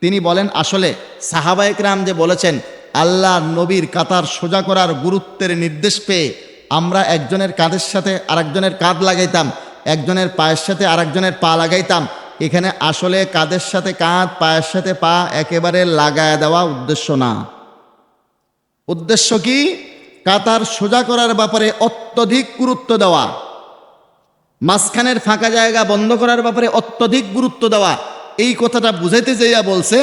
তিনি বলেন আসলে সাহাবায়ে কেরাম যে বলেছেন আল্লাহ নবীর কাতার সোজা করার গুরুত্বের নির্দেশ পেয়ে আমরা একজনের কাঁধের সাথে আরেকজনের কাঁধ লাগাইতাম, একজনের পায়ের সাথে আরেকজনের পা লাগাইতাম। এখানে আসলে কাঁধের সাথে কাঁধ, পায়ের সাথে পা একেবারে লাগায় দেওয়া উদ্দেশ্য না। উদ্দেশ্য কি? কাতার সোজা করার ব্যাপারে অত্যধিক গুরুত্ব দেওয়া, মাঝখানের ফাঁকা জায়গা বন্ধ করার ব্যাপারে অত্যধিক গুরুত্ব দেওয়া। এই কথাটা বুঝাইতে যাইয়া বলছে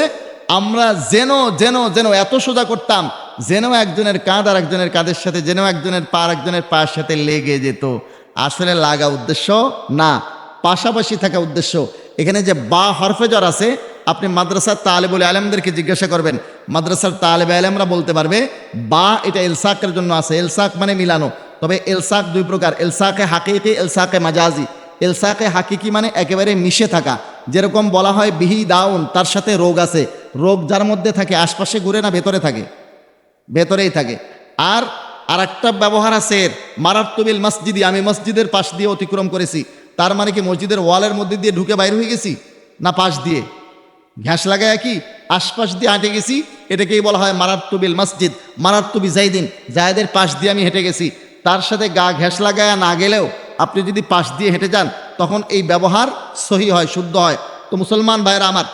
আমরা যেন যেন যেন এত সোজা করতাম যেন একজনের কাঁধ আর একজনের কাঁধের সাথে, যেন একজনের পা আর একজনের পায়ের সাথে লেগে যেত। আসলে লাগা উদ্দেশ্য না, পাশাপাশি থাকা উদ্দেশ্য। এখানে যে বা হরফে জ্বর আছে, আপনি মাদ্রাসার তালেবুল আলেমদেরকে জিজ্ঞাসা করবেন, মাদ্রাসার তালেবে আলেমরা বলতে পারবে বা এটা এলসাকের জন্য আছে। এলসাক মানে মিলানো, তবে এলসাক দুই প্রকার, এলসাকে হাকিকি, এলসাকে মাজাজি। এলসাকে হাকিকি মানে একেবারে মিশে থাকা, যেরকম বলা হয় বিহি দাউন, তার সাথে রোগ আছে। রোগ যার মধ্যে থাকে আশপাশে ঘুরে না, ভেতরে থাকে, ভেতরেই থাকে। আর আরেকটা ব্যবহার আছে মারাত্তুবিল মসজিদি, আমি মসজিদের পাশ দিয়ে অতিক্রম করেছি। তার মানে কি মসজিদের ওয়ালের মধ্যে দিয়ে ঢুকে বাইরে হয়ে গেছি? না, পাশ দিয়ে ঘ্যাস লাগায় কি আশপাশ দিয়ে হেঁটে গেছি, এটাকেই বলা হয় মারাত্তুবিল মসজিদ। মারাত্তুবি জাইদিন, জায়দের পাশ দিয়ে আমি হেঁটে গেছি। তার সাথে গা ঘ্যাস লাগায় না গেলেও আপনি যদি পাশ দিয়ে হেঁটে যান তখন এই ব্যবহার সহি হয়, শুদ্ধ হয়। তো মুসলমান ভাইয়েরা আমার,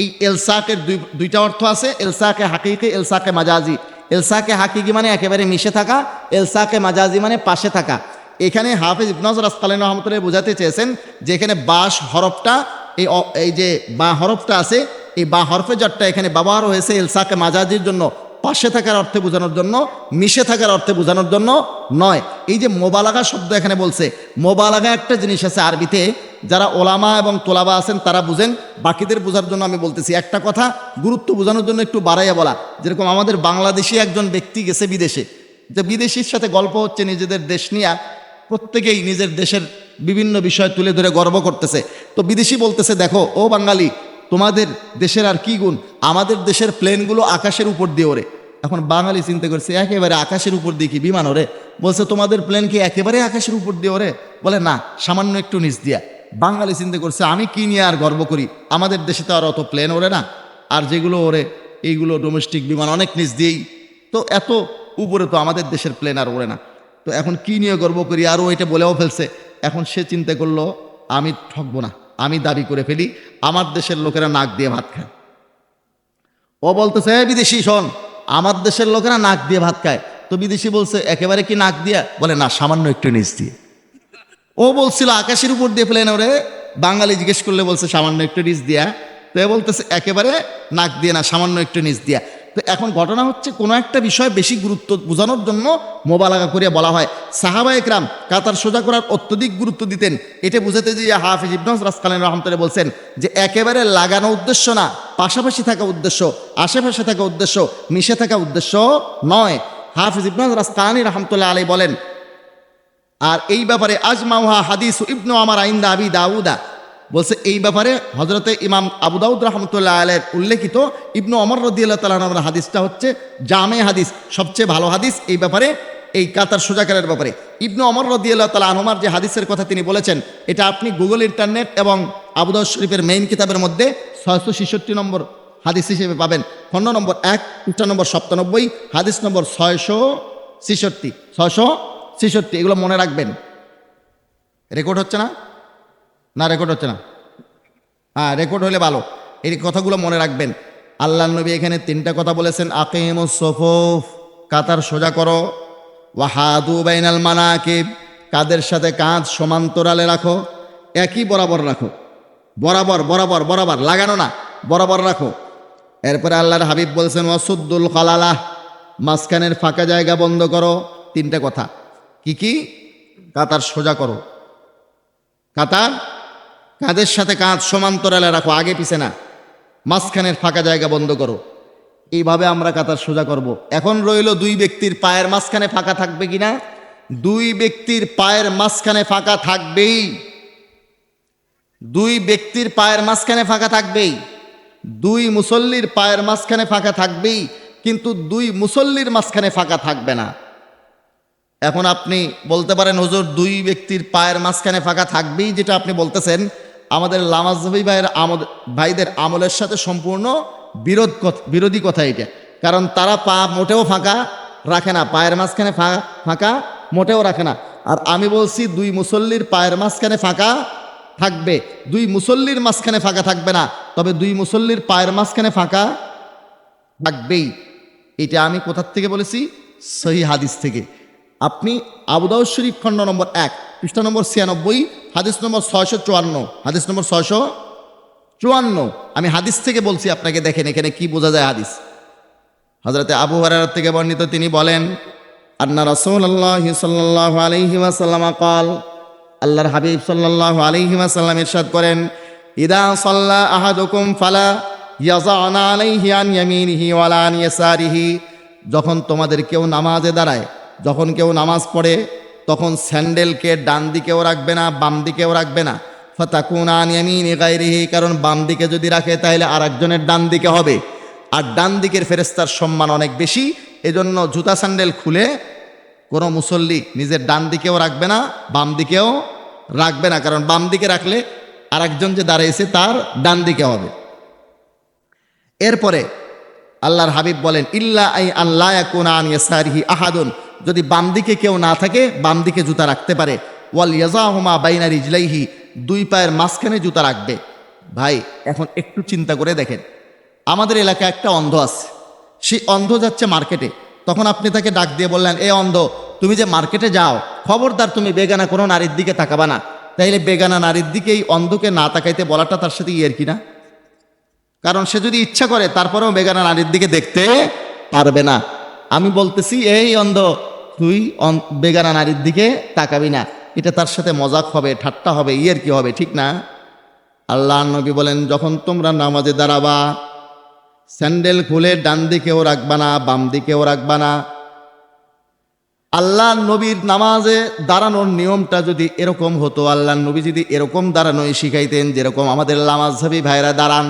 এই এলসাকের দুইটা অর্থ আছে, এলসাকে হাকিকি, এলসাকে মাজাজি। এলসাকে হাকিকি মানে একেবারে মিশে থাকা, এলসাকে মাজাজি মানে পাশে থাকা। এখানে হাফেজ ইবনে হাজার আসকালানী রহমতুল্লাহ বোঝাতে চেয়েছেন যে এখানে বাস হরফটা, এই যে বা হরফটা আছে, এই বা হরফে জটটা এখানে ব্যবহার হয়েছে এলসাকে মাজাজির জন্য, পাশে থাকার অর্থে বোঝানোর জন্য, মিশে থাকার অর্থে বোঝানোর জন্য নয়। এই যে মোবালাগা শব্দ এখানে বলছে, মোবালাগা একটা জিনিস আছে আরবিতে, যারা ওলামা এবং তোলাবা আছেন তারা বুঝেন, বাকিদের বোঝার জন্য আমি বলতেছি। একটা কথা গুরুত্ব বোঝানোর জন্য একটু বাড়াইয়া বলা, যেরকম আমাদের বাংলাদেশি একজন ব্যক্তি গেছে বিদেশে, যে বিদেশির সাথে গল্প হচ্ছে নিজেদের দেশ নিয়ে, প্রত্যেকেই নিজের দেশের বিভিন্ন বিষয় তুলে ধরে গর্ব করতেছে। তো বিদেশি বলতেছে, দেখো ও বাঙালি, তোমাদের দেশের আর কি গুণ, আমাদের দেশের প্লেনগুলো আকাশের উপর দিয়ে ওড়ে। এখন বাঙালি চিন্তা করছে একেবারে আকাশের উপর দিয়ে কি বিমান ওড়ে? বলছে তোমাদের প্লেন কি একেবারে আকাশের উপর দিয়ে ওড়ে? বলে না, সামান্য একটু নিচ দিয়া। বাঙালি চিন্তা করছে আমি কি নিয়ে আর গর্ব করি, আমাদের দেশে তো আর অত প্লেন ওড়ে না, আর যেগুলো ওড়ে এইগুলো ডোমেস্টিক বিমান অনেক নিচ দিয়েই, তো এত উপরে তো আমাদের দেশের প্লেন আর ওড়ে না, তো এখন কি নিয়ে গর্ব করি, আরও এটা বলেও ফেলছে। এখন সে চিন্তা করলো আমি ঠকবো না, আমি দাবি করে ফেলি আমার দেশের লোকেরা নাক দিয়ে ভাত খায়। ও বলতেছে বিদেশি শোন, আমার দেশের লোকেরা নাক দিয়ে ভাত খায়, তো বিদেশি বলছে একেবারে কি নাক দিয়া, বলে না সামান্য একটু নিচ দিয়ে। ও বলছিল আকাশের উপর দিয়ে প্লেন ওরে, বাঙালি জিজ্ঞেস করলে বলছে সামান্য একটু নিচ দিয়া, তো এ বলতেছে একেবারে নাক দিয়ে না সামান্য একটু নিচ দিয়া। তো এখন ঘটনা হচ্ছে কোনো একটা বিষয় বেশি গুরুত্ব বোঝানোর জন্য মোবালাগা করে বলা হয়। সাহাবা একরাম কাতার সোজা করার অত্যধিক গুরুত্ব দিতেন, এটা বুঝাতে যে হাফিজ ইবনে রাসকালানী রাহমাতুল্লাহ বলছেন যে একেবারে লাগানো উদ্দেশ্য না, পাশাপাশি থাকা উদ্দেশ্য, আশেপাশে থাকা উদ্দেশ্য, মিশে থাকা উদ্দেশ্য নয়। হাফিজ ইবনে রাসকালানী রাহমাতুল্লাহ আলাইহি বলেন, আর এই ব্যাপারে আজমাউহা হাদিস ইবনু আমার আইন্দা আবি দাউদা, বলছে এই ব্যাপারে হজরতে ইমাম আবু দাউদ রহমতুল্লাহ আলাইহির উল্লেখিত ইবনু ওমর রাদিয়াল্লাহু তাআলা আনহুর হাদিসটা হচ্ছে জামে হাদিস, সবচেয়ে ভালো হাদিস এই ব্যাপারে, এই কাতার সোজাকারের ব্যাপারে। ইবনু ওমর রাদিয়াল্লাহু তাআলা আনহুমার যে হাদিসের কথা তিনি বলেছেন, এটা আপনি গুগল ইন্টারনেট এবং আবু দাউদ শরীফের মেইন কিতাবের মধ্যে 666 নম্বর হাদিস হিসেবে পাবেন, খণ্ড নম্বর 1 পৃষ্ঠা নম্বর 97, হাদিস নম্বর 666, এগুলো মনে রাখবেন। রেকর্ড হচ্ছে না? না রেকর্ড হচ্ছে না, হ্যাঁ রেকর্ড হলে ভালো, এই কথাগুলো মনে রাখবেন। আল্লাহ নবী এখানে 3টা কথা বলেছেন, আকিমুস সুফুফ, কাতার সোজা করো, ওয়াহাদু বাইনাল মানাকিব, কাদের সাথে কাঁধ সমান্তরালে রাখো, একই বরাবর রাখো, বরাবর বরাবর বরাবর, লাগানো না, বরাবর রাখো। এরপরে আল্লাহর হাবিব বলছেন ওয়াসুদ্দুল খালালাহ, মাঝখানের ফাঁকা জায়গা বন্ধ করো। 3টা কথা কি কি? কাতার সোজা করো, কাতার কাঁধের সাথে কাঁধ সমান্তরালে রাখো, আগে পিছে না, মাঝখানের ফাঁকা জায়গা বন্ধ করো। এইভাবে আমরা কাতার সোজা করব। এখন রইল 2 ব্যক্তির পায়ের মাঝখানে ফাঁকা থাকবে কিনা। 2 ব্যক্তির পায়ের মাঝখানে ফাঁকা থাকবেই, 2 ব্যক্তির পায়ের মাঝখানে ফাঁকা থাকবেই, 2 মুসল্লির পায়ের মাঝখানে ফাঁকা থাকবেই, কিন্তু 2 মুসল্লির মাঝখানে ফাঁকা থাকবে না। এখন আপনি বলতে পারেন হুজুর 2 ব্যক্তির পায়ের মাঝখানে ফাঁকা থাকবেই, যেটা আপনি বলতেছেন আমাদের লামাজহাবী ভাইদের আমলের সাথে সম্পূর্ণ বিরোধী কথা এটা, কারণ তারা পা মোটেও ফাঁকা রাখে না, পায়ের মাঝখানে ফাঁকা মোটেও রাখে না। আর আমি বলছি 2 মুসল্লির পায়ের মাঝখানে ফাঁকা থাকবে, 2 মুসল্লির মাঝখানে ফাঁকা থাকবে না, তবে 2 মুসল্লির পায়ের মাঝখানে ফাঁকা থাকবেই। এটা আমি কোথার থেকে বলেছি? সহিহ হাদিস থেকে। আপনি আবু দাউদ শরীফ খণ্ড নম্বর 1 পৃষ্ঠা নম্বর 96, হাদিস নম্বর 654, হাদিস নম্বর 654, আমি হাদিস থেকে বলছি আপনাকে, দেখেন এখানে কি বোঝা যায় হাদিস। হযরতে আবু হুরায়রা থেকে বর্ণিত, তিনি বলেন আন্না রাসূলুল্লাহ সাল্লাল্লাহু আলাইহি ওয়াসাল্লাম قال, আল্লাহর হাবিব সাল্লাল্লাহু আলাইহি ওয়াসাল্লাম ইরশাদ করেন, ইদা সাল্লা আহাদুকুম ফালা ইয়াযানা আলাইহি আন ইয়ামিনিহি ওয়ালা আন ইয়াসারিহি, যখন তোমাদের কেউ নামাজে দাঁড়ায়, যখন কেউ নামাজ পড়ে, তখন স্যান্ডেলকে ডান দিকেও রাখবে না, বাম দিকেও রাখবে না। ফাতাকুনা আন ইয়ামিনি গায়রিহি, কারণ বাম দিকে যদি রাখে তাহলে আরেকজনের ডান দিকে হবে, আর ডান দিকের ফেরেশতার সম্মান অনেক বেশি। এজন্য জুতা স্যান্ডেল খুলে কোনো মুসল্লি নিজের ডান দিকেও রাখবে না, বাম দিকেও রাখবে না, কারণ বাম দিকে রাখলে আরেকজন যে দাঁড়িয়েছে তার ডান দিকে হবে। এরপরে আল্লাহর হাবিব বলেন, ইল্লা আই আল্লা ইয়াকুনা আন ইয়াসারিহি আহাদুন, যদি বাম দিকে কেউ না থাকে বাম দিকে জুতা রাখতে পারে, ওয়াল ইয়াজাহুমা বাইনা রিজলাইহি, 2 পায়ের মাঝখানে জুতা রাখবে। ভাই এখন একটু চিন্তা করে দেখেন, আমাদের এলাকায় একটা অন্ধ আছে, সেই অন্ধ যাচ্ছে মার্কেটে, তখন আপনি তাকে ডাক দিয়ে বললেন, এ অন্ধ, তুমি যে মার্কেটে যাও খবরদার তুমি বেগানা কোনো নারীর দিকে তাকাবা না। তাইলে বেগানা নারীর দিকে এই অন্ধকে না তাকাইতে বলাটা তার সাথে ইয়ের কিনা? কারণ সে যদি ইচ্ছা করে তারপরেও বেগানা নারীর দিকে দেখতে পারবে না। আমি বলতেছি এই অন্ধ, তুই বেগানা নারীর দিকে তাকাবি না, এটা তার সাথে মজাক হবে, ঠাট্টা হবে, ইয়ের কি হবে, ঠিক না? আল্লাহ নবী বলেন, যখন তোমরা নামাজে দাঁড়াবা স্যান্ডেল খুলে ডান দিকেও রাখবা না, বাম দিকেও রাখবা না। আল্লাহ নবীর নামাজে দাঁড়ানোর নিয়মটা যদি এরকম হতো, আল্লাহ নবী যদি এরকম দাঁড়ানোই শিখাইতেন যেরকম আমাদের লামাজহাবী ভাইরা দাঁড়ান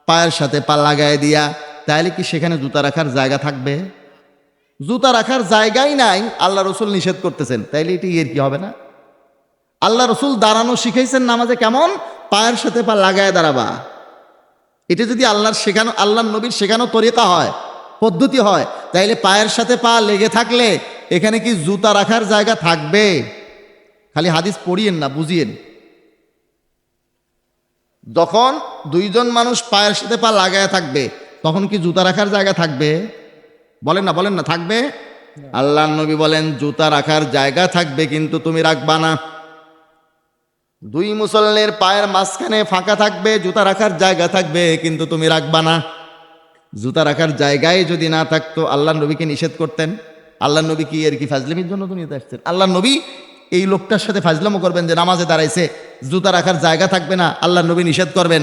পায়ের সাথে পা লাগায় দিয়া, তাহলে কি সেখানে জুতা রাখার জায়গা থাকবে? জুতা রাখার জায়গাই নাই, আল্লাহ রসুল নিষেধ করতেছেন, তাইলে এটি এর কি হবে না? আল্লাহ রসুল দাঁড়ানো শিখাইছেন নামাজে কেমন, পায়ের সাথে পা লাগায় দাঁড়াবা। এটা যদি আল্লাহর নবীর শেখানো তরিকা হয়, পদ্ধতি হয়, তাইলে পায়ের সাথে পা লেগে থাকলে এখানে কি জুতা রাখার জায়গা থাকবে? খালি হাদিস পড়িয়েন না, বুঝিয়েন। যখন দুইজন মানুষ পায়ের সাথে পা লাগায় থাকবে তখন কি জুতা রাখার জায়গা থাকবে? বলেন না থাকবে? আল্লাহর নবী বলেন জুতা রাখার জায়গা থাকবে, কিন্তু তুমি রাখবা না। দুই মুসল্লির পায়ের মাঝখানে ফাঁকা থাকবে, জুতা রাখার জায়গা থাকবে, কিন্তু তুমি রাখবা না। জুতা রাখার জায়গায় যদি না থাকতো আল্লাহর নবীকে নিষেধ করতেন? আল্লাহর নবী কি এর কি ফাজলামির জন্য দুনিয়াতে আসছেন? আল্লাহর নবী এই লোকটার সাথে ফাজলামো করবেন যে নামাজে দাঁড়াইছে, জুতা রাখার জায়গা থাকবে না, আল্লাহর নবী নিষেধ করবেন?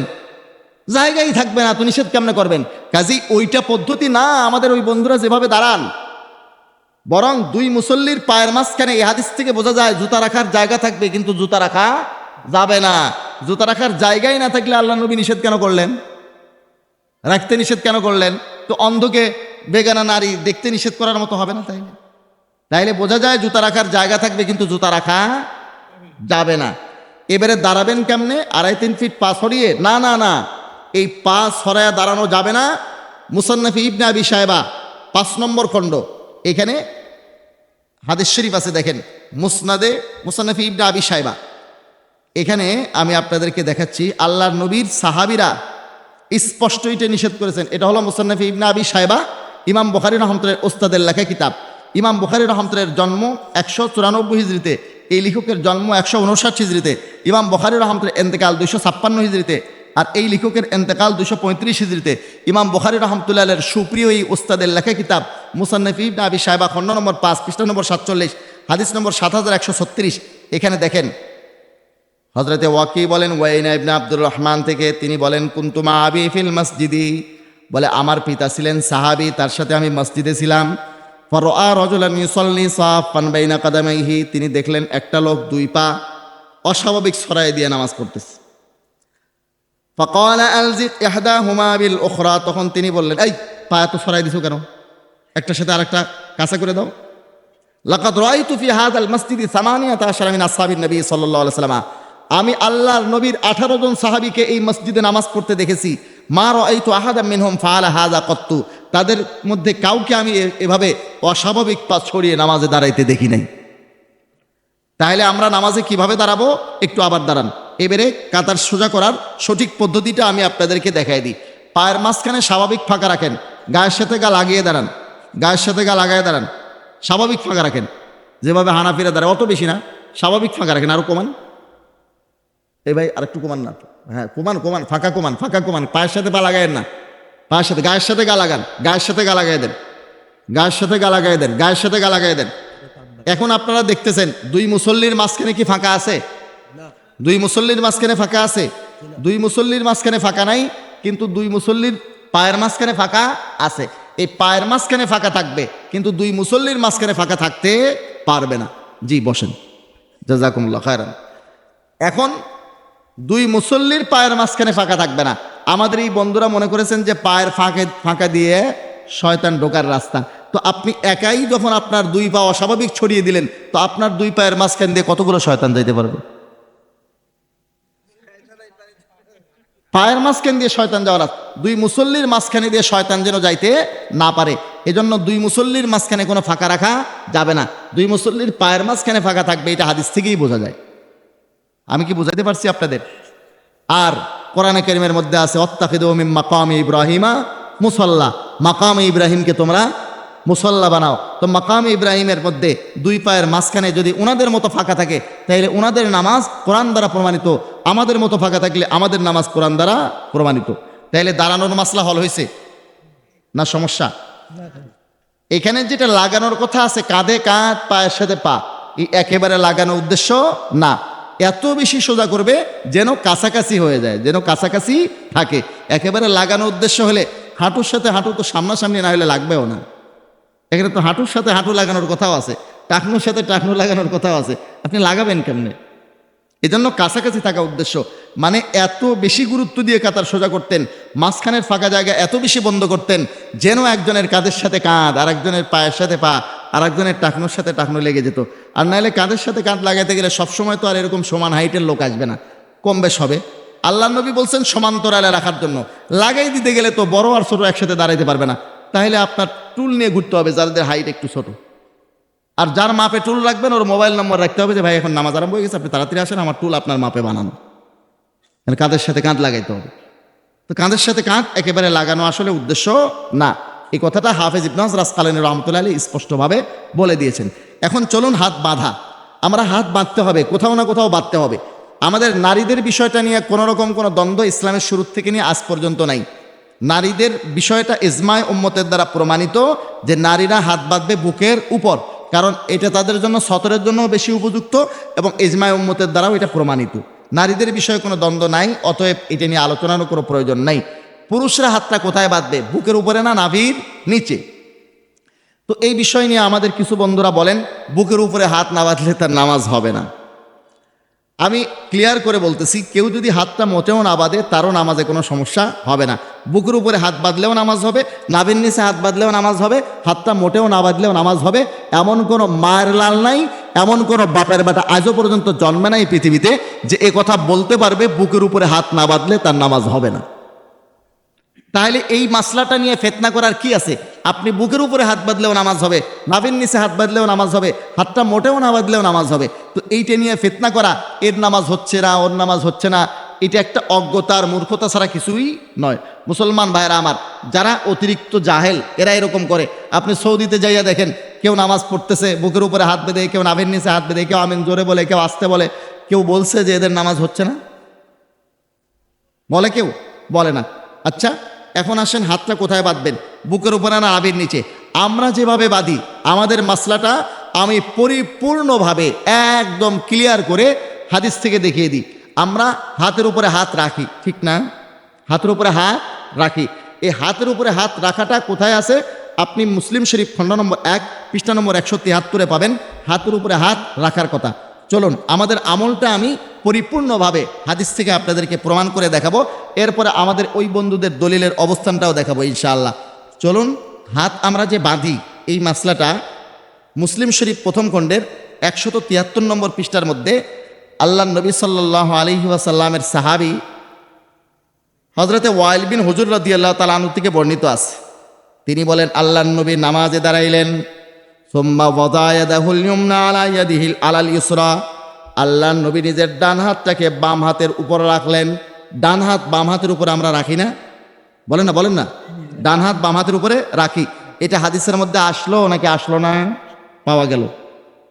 জায়গাই থাকবে না তো নিষেধ কেমনে করবেন? কাজেই ওইটা পদ্ধতি না আমাদের ওই বন্ধুরা যেভাবে দাঁড়ান। বরং দুই মুসল্লির পায়ের মাঝখানে এই হাদিস থেকে বোঝা যায় জুতা রাখার জায়গা থাকবে, কিন্তু জুতা রাখা যাবে না। জুতা রাখার জায়গায় না থাকলে আল্লাহ নবী নিষেধ কেন করলেন? রাখতে নিষেধ কেন করলেন? তো অন্ধকে বেগানা নারী দেখতে নিষেধ করার মতো হবে না? তাইলে বোঝা যায় জুতা রাখার জায়গা থাকবে, কিন্তু জুতা রাখা যাবে না। এবারে দাঁড়াবেন কেমনে? 2.5-3 ফিট পা সরিয়ে? না, এই পা সরায়া দাঁড়ানো যাবে না। মুসান্নাফি ইবনে আবি শায়বা 5 নম্বর খণ্ড, এখানে হাদিস শরীফ আছে, দেখেন মুসান্নাফি ইবনে আবি শায়বা। এখানে আমি আপনাদেরকে দেখাচ্ছি আল্লাহর নবীর সাহাবীরা স্পষ্ট এটা নিষেধ করেছেন। এটা হলো মুসান্নাফি ইবনে আবি শায়বা, ইমাম বুখারী রাহমাতুল্লাহ ওস্তাদের লেখা কিতাব। ইমাম বুখারী রাহমাতুল্লাহর জন্ম 194 হিজরিতে, এই লেখকের জন্ম 159 হিজরিতে। ইমাম বুখারী রাহমাতুল্লাহর ইন্তেকাল 256 হিজরিতে, আর এই লেখকের ইন্তেকাল 235 হিজরিতে। ইমাম বুখারী রাহমাতুল্লাহর সুপ্রিয় এই ওস্তাদের লেখা কিতাব মুসান্নাফি ইবনে আবি শায়বা, খণ্ড নম্বর 5, পৃষ্ঠা নম্বর 47, হাদিস নম্বর 7136। এখানে দেখেন হযরতে ওয়াকি বলেন ওয়াইনা ইবনে আব্দুর রহমান থেকে, তিনি বলেন কুনতু মা আবি ফিল মসজিদি, বলে আমার পিতা ছিলেন সাহাবী, তার সাথে আমি মসজিদে ছিলাম। ফারআ রাজুলান ইউসাল্লি সাফান বাইনা কাদামাইহি, তিনি দেখলেন একটা লোক দুই পা অস্বাভাবিক ছড়াই দিয়ে নামাজ পড়তেছে। ফাকালা আলজিক ইহদাহুমা বিল উখরা, তখন তিনি বললেন এই পা এত ছড়াই দিছো কেন? একটার সাথে আরেকটা কাঁচা করে দাও। লাকাদ রাআইতু ফি হাযাল মসজিদি 18 মিন আসহাবিন নবী সাল্লাল্লাহু আলাইহি ওয়াসাল্লাম, আমি আল্লাহর নবীর 18 জন সাহাবীকে এই মসজিদে নামাজ পড়তে দেখেছি। মা রাআইতু আহাদাম মিনহুম ফাআলা হাযা কত্তু, তাদের মধ্যে কাউকে আমি এভাবে অস্বাভাবিক পা ছড়িয়ে নামাজে দাঁড়াইতে দেখি নাই। তাহলে আমরা নামাজে কিভাবে দাঁড়াবো? একটু আবার দাঁড়ান। এবারে কাতার সোজা করার সঠিক পদ্ধতিটা আমি আপনাদেরকে দেখাই দিই। পায়ের মাঝখানে স্বাভাবিক ফাঁকা রাখেন, গায়ের সাথে গা লাগিয়ে দাঁড়ান, গায়ের সাথে গা লাগায় দাঁড়ান, স্বাভাবিক ফাঁকা রাখেন, যেভাবে হানাফিরা দাঁড়ায়, অত বেশি না, স্বাভাবিক ফাঁকা রাখেন। আরো কমান, এই ভাই আরেকটু কমান না, হ্যাঁ কমান, ফাঁকা কমান, পায়ের সাথে পা লাগায়েন না, পায়ের সাথে গায়ের সাথে গা লাগান, গায়ের সাথে গা লাগাই দেন, গায়ের সাথে গা লাগাই দেন, গায়ের সাথে গা লাগাই দেন। এখন আপনারা দেখতেছেন দুই মুসল্লির মাঝখানে কি ফাঁকা আছে? দুই মুসল্লির মাঝখানে ফাঁকা আছে? দুই মুসল্লির মাঝখানে ফাঁকা নাই, কিন্তু দুই মুসল্লির পায়ের মাঝখানে ফাঁকা আছে। এই পায়ের মাঝখানে ফাঁকা থাকবে, কিন্তু দুই মুসল্লির মাঝখানে ফাঁকা থাকতে পারবে না। জি বসেন, জাযাকুমুল্লাহ খায়রান। এখন দুই মুসল্লির পায়ের মাঝখানে ফাঁকা থাকবে না। আমাদের এই বন্ধুরা মনে করেছেন যে পায়ের ফাঁকা দিয়ে শয়তান ঢোকার রাস্তা। তো আপনি একাই যখন আপনার দুই পা অস্বাভাবিক ছড়িয়ে দিলেন, তো আপনার দুই পায়ের মাঝখান দিয়ে কতগুলো শয়তান যাইতে পারবে? পায়ের মাঝখান দিয়ে শয়তান যাওয়ার, দুই মুসল্লির মাঝখানে দিয়ে শয়তান যেন যাইতে না পারে, এজন্য দুই মুসল্লির মাঝখানে কোনো ফাঁকা রাখা যাবে না। দুই মুসল্লির পায়ের মাঝখানে ফাঁকা থাকবে, এটা হাদিস থেকেই বোঝা যায়। আমি কি বুঝাইতে পারছি আপনাদের? আর কোরআনে কারীমের মধ্যে আছে ওয়াত্তাখিযু মিন মাকামি ইব্রাহিমা মুসাল্লা, মাকামে ইব্রাহিমকে তোমরা মুসাল্লা বানাও। তো মাকামে ইব্রাহিমের মধ্যে দুই পায়ের মাঝখানে যদি ওনাদের মতো ফাঁকা থাকে, তাহলে ওনাদের নামাজ কোরআন দ্বারা প্রমাণিত, আমাদের মতো ফাঁকা থাকলে আমাদের নামাজ কোরআন দ্বারা প্রমাণিত। তাহলে দাঁড়ানোর মাসলা হল হয়েছে না? সমস্যা এখানে যেটা লাগানোর কথা আছে, কাঁধে কাঁধ পায়ের সাথে পা, এই একেবারে লাগানোর উদ্দেশ্য না, এত বেশি সোজা করবে যেন কাছাকাছি হয়ে যায়, যেন কাছাকাছি থাকে। একেবারে লাগানোর উদ্দেশ্য হলে হাঁটুর সাথে হাঁটু তো সামনাসামনি না হলে লাগবেও না। এখানে তো হাঁটুর সাথে হাঁটু লাগানোর কথাও আছে, টাকনুর সাথে টাকনু লাগানোর কথাও আছে, আপনি লাগাবেন কেমনে? এজন্য কাছাকাছি থাকা উদ্দেশ্য। মানে এত বেশি গুরুত্ব দিয়ে কাতার সোজা করতেন, মাঝখানের ফাঁকা জায়গা এত বেশি বন্ধ করতেন যেন একজনের কাঁধের সাথে কাঁধ, আর একজনের পায়ের সাথে পা, আর একজনের টাকনোর সাথে টাকনো লেগে যেত। আর নাহলে কাঁধের সাথে কাঁধ লাগাতে গেলে সবসময় তো আর এরকম সমান হাইটের লোক আসবে না, কম বেশ হবে। আল্লাহ নবী বলছেন সমান্তরালে রাখার জন্য। লাগাই দিতে গেলে তো বড় আর ছোট একসাথে দাঁড়াইতে পারবে না, তাহলে আপনার টুল নিয়ে ঘুরতে হবে যাদের হাইট একটু ছোট। আর যার মাপে টুল রাখবেন ওর মোবাইল নম্বর রাখতে হবে যে ভাই এখন নামাজ আরম্ভ হয়ে গেছে, আপনি তাড়াতাড়ি আসেন, আমার টুল আপনার মাপে বানানো। কাঁধের সাথে কাঁধ লাগাইতে হবে। তো কাঁধের সাথে কাঁধ একেবারে লাগানো আসলে উদ্দেশ্য না, এই কথাটা হাফেজ ইবনে হাজার আসকালানী রাহমাতুল্লাহি আলাইহি স্পষ্টভাবে বলে দিয়েছেন। এখন চলুন হাত বাঁধা। আমরা হাত বাঁধতে হবে, কোথাও না কোথাও বাঁধতে হবে। আমাদের নারীদের বিষয়টা নিয়ে কোনো রকম কোনো দ্বন্দ্ব ইসলামের শুরু থেকে নিয়ে আজ পর্যন্ত নাই। নারীদের বিষয়টা ইজমায় উম্মতের দ্বারা প্রমাণিত যে নারীরা হাত বাঁধবে বুকের উপর, কারণ এটা তাদের জন্য সতরের জন্য বেশি উপযুক্ত এবং ইজমায় উম্মতের দ্বারাও এটা প্রমাণিত। নারীদের বিষয়ে কোনো দ্বন্দ্ব নাই, অতএব এটা নিয়ে আলোচনারও কোনো প্রয়োজন নাই। পুরুষরা হাতটা কোথায় বাঁধবে? বুকের উপরে না নাভির নিচে? তো এই বিষয় নিয়ে আমাদের কিছু বন্ধুরা বলেন বুকের উপরে হাত না বাঁধলে তার নামাজ হবে না। আমি ক্লিয়ার করে বলতেছি, কেউ যদি হাতটা মোটেও না বাঁধে তারও নামাজে কোনো সমস্যা হবে না। বুকের উপরে হাত বাঁধলেও নামাজ হবে, নাভির নিচে হাত বাঁধলেও নামাজ হবে, হাতটা মোটেও না বাঁধলেও নামাজ হবে। এমন কোনো মায়ের লাল নাই, এমন কোনো বাপের বেটা আজও পর্যন্ত জন্মে নাই পৃথিবীতে যে এ কথা বলতে পারবে বুকের উপরে হাত না বাঁধলে তার নামাজ হবে না। তাহলে এই মাসলাটা নিয়ে ফিতনা করার কি আছে? আপনি বুকের উপরে হাত বাঁধলেও নামাজ হবে, নাভির নিচে হাত বাঁধলেও নামাজ হবে, হাতটা মোটেও না বাঁধলেও নামাজ হবে। তো এইটা নিয়ে ফিতনা করা, এর নামাজ হচ্ছে না, ওর নামাজ হচ্ছে না, এটা একটা অজ্ঞতার মূর্খতা ছাড়া কিছুই নয়। মুসলমান ভাইরা আমার, যারা অতিরিক্ত জাহেল এরা এরকম করে। আপনি সৌদিতে যাইয়া দেখেন, কেউ নামাজ পড়তেছে বুকের উপরে হাত বেঁধে, কেউ নাভির নিচে হাত বেঁধে, কেউ আমিন জোরে বলে, কেউ আস্তে বলে। কেউ বলছে যে এদের নামাজ হচ্ছে না? বলে কেউ? বলে না। আচ্ছা, এখন আসেন হাতটা কোথায় বাঁধবেন? বুকের উপরে না নাভির নিচে? আমরা যেভাবে বাঁধি আমাদের মাসলাটা আমি পরিপূর্ণভাবে একদম ক্লিয়ার করে হাদিস থেকে দেখিয়ে দিই। আমরা হাতের উপরে হাত রাখি, ঠিক না? হাতের উপরে হাত রাখি। এই হাতের উপরে হাত রাখাটা কোথায় আছে? আপনি মুসলিম শরীফ খণ্ড নম্বর 1 পৃষ্ঠা নম্বর 173 পাবেন হাতের উপরে হাত রাখার কথা। চলুন আমাদের আমলটা আমি পরিপূর্ণভাবে হাদিস থেকে আপনাদেরকে প্রমাণ করে দেখাবো। এরপরে আমাদের ওই বন্ধুদের দলিলের অবস্থানটাও দেখাবো ইনশাআল্লাহ। চলুন, হাত আমরা যে বাঁধি এই মাসলাটা মুসলিম শরীফ প্রথম খণ্ডের 173 নম্বর পৃষ্ঠার মধ্যে আল্লাহ নবী সাল্লাল্লাহু আলাইহি ওয়াসাল্লামের সাহাবী হযরতে ওয়াইল বিন হুজুর রাদিয়াল্লাহু তাআলা আনহু থেকে বর্ণিত আছে। তিনি বলেন, আল্লাহর নবী নামাজে দাঁড়াইলেন, সুম্মা ওয়াদা ইয়াদাহুল ইয়ুমনা আলা ইয়াদিহিল আলাল ইউসরা। আল্লাহর নবী নিজের ডান হাতটাকে বাম হাতের উপর রাখলেন। ডান হাত বাম হাতের উপরে আমরা রাখি না? বলেন না, বলেন না। ডান হাত বাম হাতের উপরে রাখি। এটা হাদিসের মধ্যে আসলো নাকি আসলো না? পাওয়া গেল।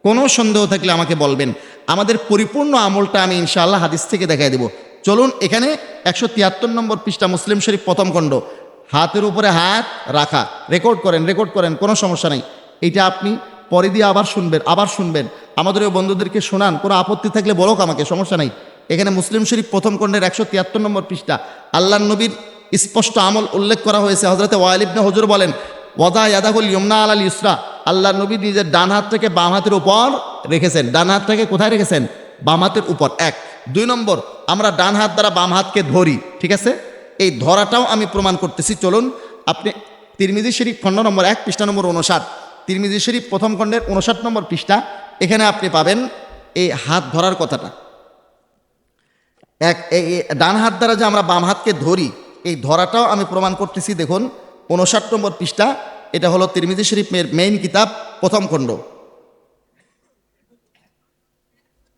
কোনো সন্দেহ থাকলে আমাকে বলবেন। আমাদের পরিপূর্ণ আমলটা আমি ইনশাআল্লাহ হাদিস থেকে দেখাই দেব। চলুন, এখানে 173 নম্বর পৃষ্ঠা মুসলিম শরীফ প্রথম খণ্ড, হাতের উপরে হাত রাখা। রেকর্ড করেন, রেকর্ড করেন, কোনো সমস্যা নেই। এইটা আপনি পরে দিয়ে আবার শুনবেন, আবার শুনবেন। আমাদের ওই বন্ধুদেরকে শোনান, কোনো আপত্তি থাকলে বলোক আমাকে, সমস্যা নেই। এখানে মুসলিম শরীফ প্রথম খণ্ডের 173 নম্বর পৃষ্ঠা আল্লাহর নবীর স্পষ্ট আমল উল্লেখ করা হয়েছে। হযরতে ওয়াইল ইবনে হুজুর বলেন, ওয়াদা ইয়াদাহুল ইয়ুমনা আলাল ইউসরা। আল্লাহর নবী নিজের ডান হাতটাকে বাম হাতের উপর রেখেছেন। ডান হাতটাকে কোথায় রেখেছেন? বাম হাতের উপর। 1। 2 নম্বর, আমরা ডান হাত দ্বারা বাম হাতকে ধরি, ঠিক আছে? এই ধরাটাও আমি প্রমাণ করতেছি। চলুন, আপনি তিরমিজি শরীফ খণ্ড নম্বর 1 পৃষ্ঠা নম্বর 59, তিরমিজি শরীফ প্রথম খণ্ডের 59 নম্বর পৃষ্ঠা, এখানে আপনি পাবেন এই হাত ধরার কথাটা। এই ডান হাত দ্বারা যে আমরা বাম হাতকে ধরি, এই ধরাটাও আমি প্রমাণ করতেছি। দেখুন 59 নম্বর পৃষ্ঠা, এটা হলো তিরমিজি শরীফের মেইন কিতাব প্রথম খণ্ড।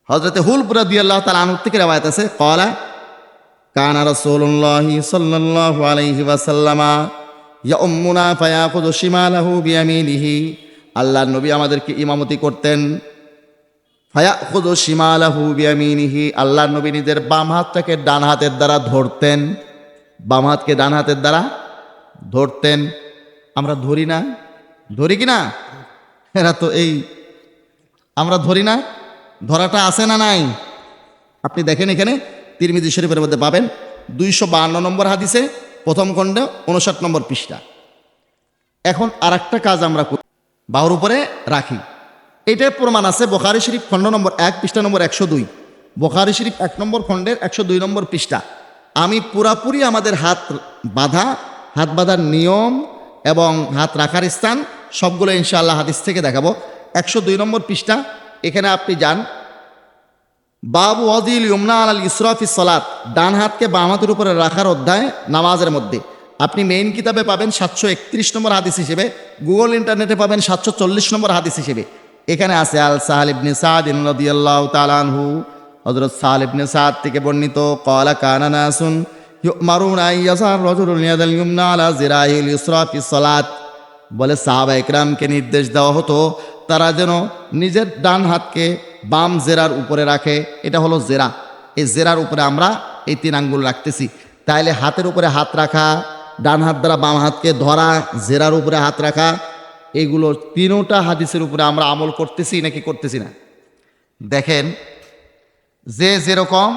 হযরতে হুলব রাদিয়াল্লাহু তাআলা আনহু থেকে রওয়ায়াত আছে, ক্বালা কানা রাসূলুল্লাহি সাল্লাল্লাহু আলাইহি ওয়াসাল্লামা ইয়াউম্মুনা ফায়াখুযু শিমালাহু বিয়ামিনিহি। আল্লাহর নবী আমাদেরকে ইমামতি করতেন। ফায়াখুযু শিমালাহু বিয়ামিনিহি, আল্লাহর নবী নিজের বাম হাতটাকে ডান হাতের দ্বারা ধরতেন। বাম হাতকে ডান হাতের দ্বারা ধরতেন। আমরা ধরি না? ধরি কি না? এরা তো এই আমরা ধরি না? ধরাটা আছে না নাই? আপনি দেখেন এখানে তিরমিজি শরীফের মধ্যে পাবেন 252 নম্বর হাদিসে প্রথম খণ্ডে 59 নম্বর পৃষ্ঠা। এখন আর একটা কাজ আমরা করি, বাহুর উপরে রাখি। এটার প্রমাণ আছে বুখারী শরীফ খণ্ড নম্বর 1 পৃষ্ঠা নম্বর 102। বুখারী শরীফ 1 নম্বর খণ্ডের 102 নম্বর পৃষ্ঠা। আমি পুরাপুরি আমাদের হাত বাঁধার নিয়ম এবং হাত রাখার স্থান সবগুলো ইনশাআল্লাহ হাদিস থেকে দেখাবো। 102 নম্বর পৃষ্ঠা, এখানে আপনি যান। বাবু ওয়াদিল ইউমনা আলাল ইসরা ফি সালাত, ডান হাতকে বাম হাতের উপরে রাখার অধ্যায় নামাজের মধ্যে। আপনি মেইন কিতাবে পাবেন 731 নম্বর হাদিস হিসেবে, গুগল ইন্টারনেটে পাবেন 740 নম্বর হাদিস হিসেবে। এখানে আছে আল সাহাল ইবনে সাদ রাদিয়াল্লাহু তাআলা আনহু, হযরত সাহাল ইবনে সাদ থেকে বর্ণিত, ক্বালা কানা নাসুন ইউমারুনা আইয়াসার রাজুলুন ইয়াদাল ইউমনা আলা জিরাইল ইসরা ফি সালাত, বলে সাহাবা একরামকে নির্দেশ দেওয়া হতো তারা যেন নিজের ডান হাতকে বাম জেরার উপরে রাখে। এটা হলো জেরা, এই জেরার উপরে আমরা এই 3 আঙ্গুল রাখতেছি। তাইলে হাতের উপরে হাত রাখা, ডান হাত দ্বারা বাম হাতকে ধরা, জেরার উপরে হাত রাখা, এইগুলো 3টা হাদিসের উপরে আমরা আমল করতেছি নাকি করতেছি না? দেখেন, যে যেরকম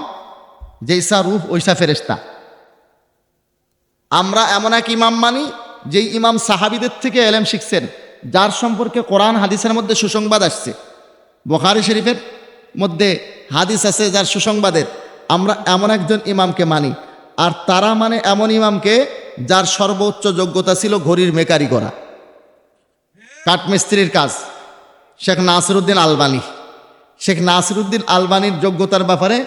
যেইসা রূপ ওইসা ফেরেশতা। আমরা এমন এক ইমাম মানি যেই ইমাম সাহাবীদের থেকে এলেম শিখছেন, যার সম্পর্কে কোরআন হাদিসের মধ্যে সুসংবাদ আসছে। বুখারী শরীফের মধ্যে হাদিস আছে যার সুসংবাদের। আমরা এমন একজন ইমামকে মানি, আর তারা মানে এমন ইমামকে যার সর্বোচ্চ যোগ্যতা ছিল ঘড়ির মেকারি করা, কাঠমিস্ত্রির কাজ। শেখ নাসিরউদ্দিন আলবানী, শেখ নাসিরউদ্দিন আলবানীর যোগ্যতার ব্যাপারে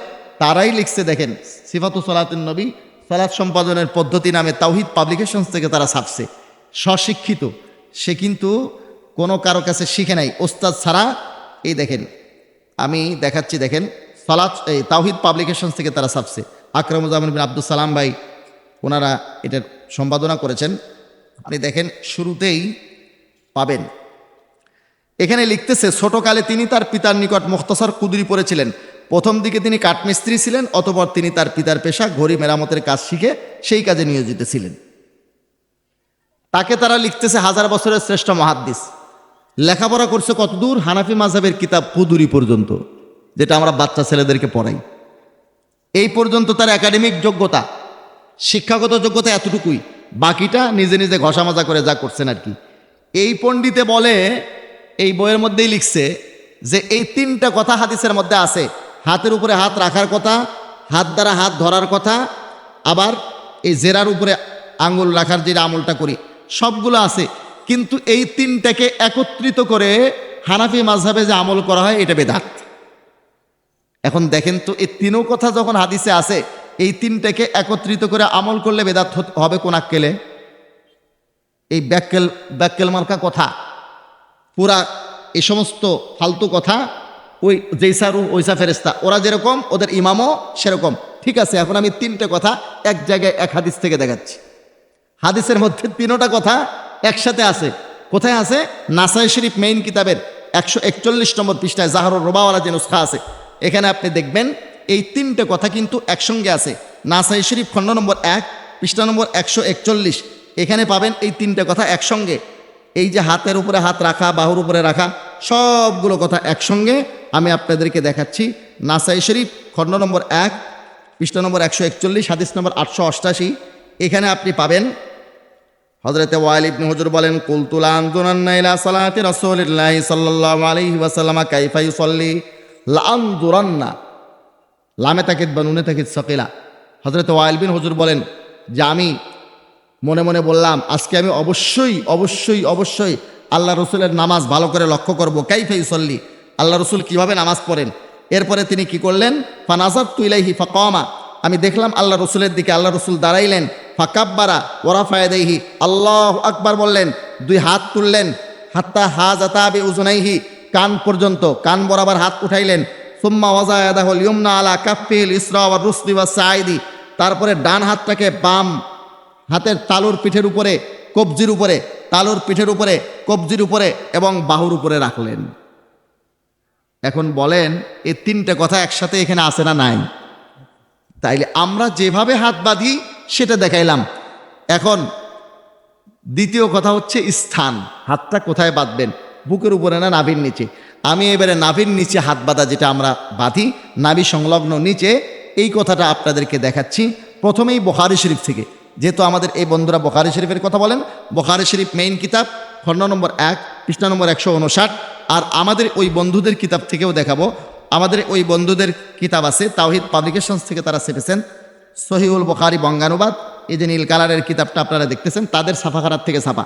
তারাই লিখছে, দেখেন সিফাতু সালাতুন নবী, সালাত সম্পাদনের পদ্ধতি নামে তাওহীদ পাবলিকেশনস থেকে তারা ছাপছে। স্বশিক্ষিত, সে কিন্তু কোনো কারো কাছে শিখে নাই, ওস্তাদ ছাড়া। এই দেখেন, আমি দেখাচ্ছি, দেখেন সালাত এই তাওহীদ পাবলিকেশনস থেকে তারা ছাপছে। আকরামুজ্জামান বিন আব্দুল সালাম ভাই ওনারা এটার সম্পাদনা করেছেন। আপনি দেখেন শুরুতেই পাবেন, এখানে লিখতেছে, ছোটকালে তিনি তার পিতার নিকট মুখতাসার কুদরি পড়েছিলেন। প্রথম দিকে তিনি কাঠমিস্ত্রি ছিলেন, অতঃপর তিনি তার পিতার পেশা ঘড়ি মেরামতের কাজ শিখে সেই কাজে নিয়োজিত ছিলেন। তাকে তারা লিখতেছে 1000 বছরের শ্রেষ্ঠ মুহাদ্দিস। লেখাপড়া করছে কতদূর? হানাফি মাযহাবের কিতাব কুদুরি পর্যন্ত, যেটা আমরা বাচ্চা ছেলেদেরকে পড়াই। এই পর্যন্ত তার একাডেমিক যোগ্যতা, শিক্ষাগত যোগ্যতা এতটুকুই, বাকিটা নিজে নিজে ঘষা মাজা করে যা করছেন আর কি। এই পণ্ডিতে বলে, এই বইয়ের মধ্যেই লিখছে যে এই 3টা কথা হাদিসের মধ্যে আছে। হাতের উপরে হাত রাখার কথা, হাত দ্বারা হাত ধরার কথা, আবার এই জেরার উপরে আঙ্গুল রাখার যে আমলটা করি, সবগুলো আছে। কিন্তু এই 3টাকে একত্রিত করে হানাফি মাযহাবে যে আমল করা হয়, এটা বেদাত। এখন দেখেন তো, এই 3ও কথা যখন হাদিসে আছে, এই 3টাকে একত্রিত করে আমল করলে বেদাত হবে কোন আক্কেলে? এই ব্যাক্কেল মার্কা কথা, পুরা এই সমস্ত ফালতু কথা, ওই যেইসা রূহ ওইসা ফেরেশতা, ওরা যেরকম ওদের ইমামও সেরকম। ঠিক আছে, এখন আমি 3টে কথা এক জায়গায় এক হাদিস থেকে দেখাচ্ছি। হাদিসের মধ্যে 3টা কথা একসাথে আছে। কোথায় আছে? নাসাই শরীফ মেইন কিতাবের 141 নম্বর পৃষ্ঠায় জাহরুর রুবাওয়ালা যে নুসখা আছে, এখানে আপনি দেখবেন এই 3টে কথা কিন্তু একসঙ্গে আছে। নাসাই শরীফ খণ্ড নম্বর 1 পৃষ্ঠা নম্বর 141, এখানে পাবেন এই 3টে কথা একসঙ্গে। এই যে হাতের উপরে হাত রাখা, বাহুর উপরে রাখা, সবগুলো কথা একসঙ্গে আমি আপনাদেরকে দেখাচ্ছি। নাসাই শরীফ খণ্ড নম্বর 1 পৃষ্ঠা নম্বর 141, হাদিস নম্বর 888, এখানে আপনি পাবেন। হযরতে ওয়াইল ইবনে হুজর বলেন, কুলতু লা আনজুরান্না ইলা সালাতি রাসূলিল্লাহি সাল্লাল্লাহু আলাইহি ওয়াসাল্লাম কাইফা ইউসাল্লি, লা আনজুরান্না, লামে তাকিদ বা নুনে তাকিদ সাকিলা। হযরতে ওয়াইল বিন হুজর বলেন যে আমি মনে মনে বললাম, আজকে আমি অবশ্যই অবশ্যই অবশ্যই আল্লাহ রসুলের নামাজ ভালো করে লক্ষ্য করব। কাইফা ইউসাল্লি, আল্লাহ রসুল কিভাবে নামাজ পড়েন। এরপরে তিনি কি করলেন? ফানাজারতু ইলাইহি ফাকামা, আমি দেখলাম আল্লাহ রসুলের দিকে, আল্লাহ রসুল দাঁড়াইলেন। ফাকাব্বারা ওরাফা ইয়াদাইহি, আল্লাহু আকবার বললেন, 2 হাত তুললেন। হাত্তা হাযাতা বিউযুনাইহি, কান পর্যন্ত, কান বরাবর হাত উঠাইলেন। সুম্মা ওয়াজা ইয়াদাহুল ইয়ুমনা আলা কাফিল ইসরা ওয়া রুসদি ওয়া সাইদি, তারপরে ডান হাতটাকে বাম হাতের তালুর পিঠের উপরে, কবজির উপরে, তালুর পিঠের উপরে, কবজির উপরে এবং বাহুর উপরে রাখলেন। এখন বলেন, এই 3টে কথা একসাথে এখানে আছে না নাই? তাইলে আমরা যেভাবে হাত বাঁধি সেটা দেখাইলাম। এখন দ্বিতীয় কথা হচ্ছে স্থান, হাতটা কোথায় বাঁধবেন, বুকের উপরে না নাভির নিচে? আমি এবারে নাভির নিচে হাত বাঁধা যেটা আমরা বাঁধি, নাভি সংলগ্ন নিচে, এই কথাটা আপনাদেরকে দেখাচ্ছি। প্রথমেই বুখারী শরীফ থেকে, যেহেতু আমাদের এই বন্ধুরা বুখারী শরীফের কথা বলেন, বুখারী শরীফ মেইন কিতাব খণ্ড নম্বর 1 পৃষ্ঠা নম্বর 159, আর আমাদের ওই বন্ধুদের কিতাব থেকেও দেখাবো আমাদের ওই বন্ধুদের কিতাব আছে, তাওহিদ পাবলিকেশনস থেকে তারা ছেপেছেন, সহিউল বুখারী বঙ্গানুবাদ, এই যে নীল কালারের কিতাবটা আপনারা দেখতেছেন তাদের ছাপাখানার থেকে ছাপা।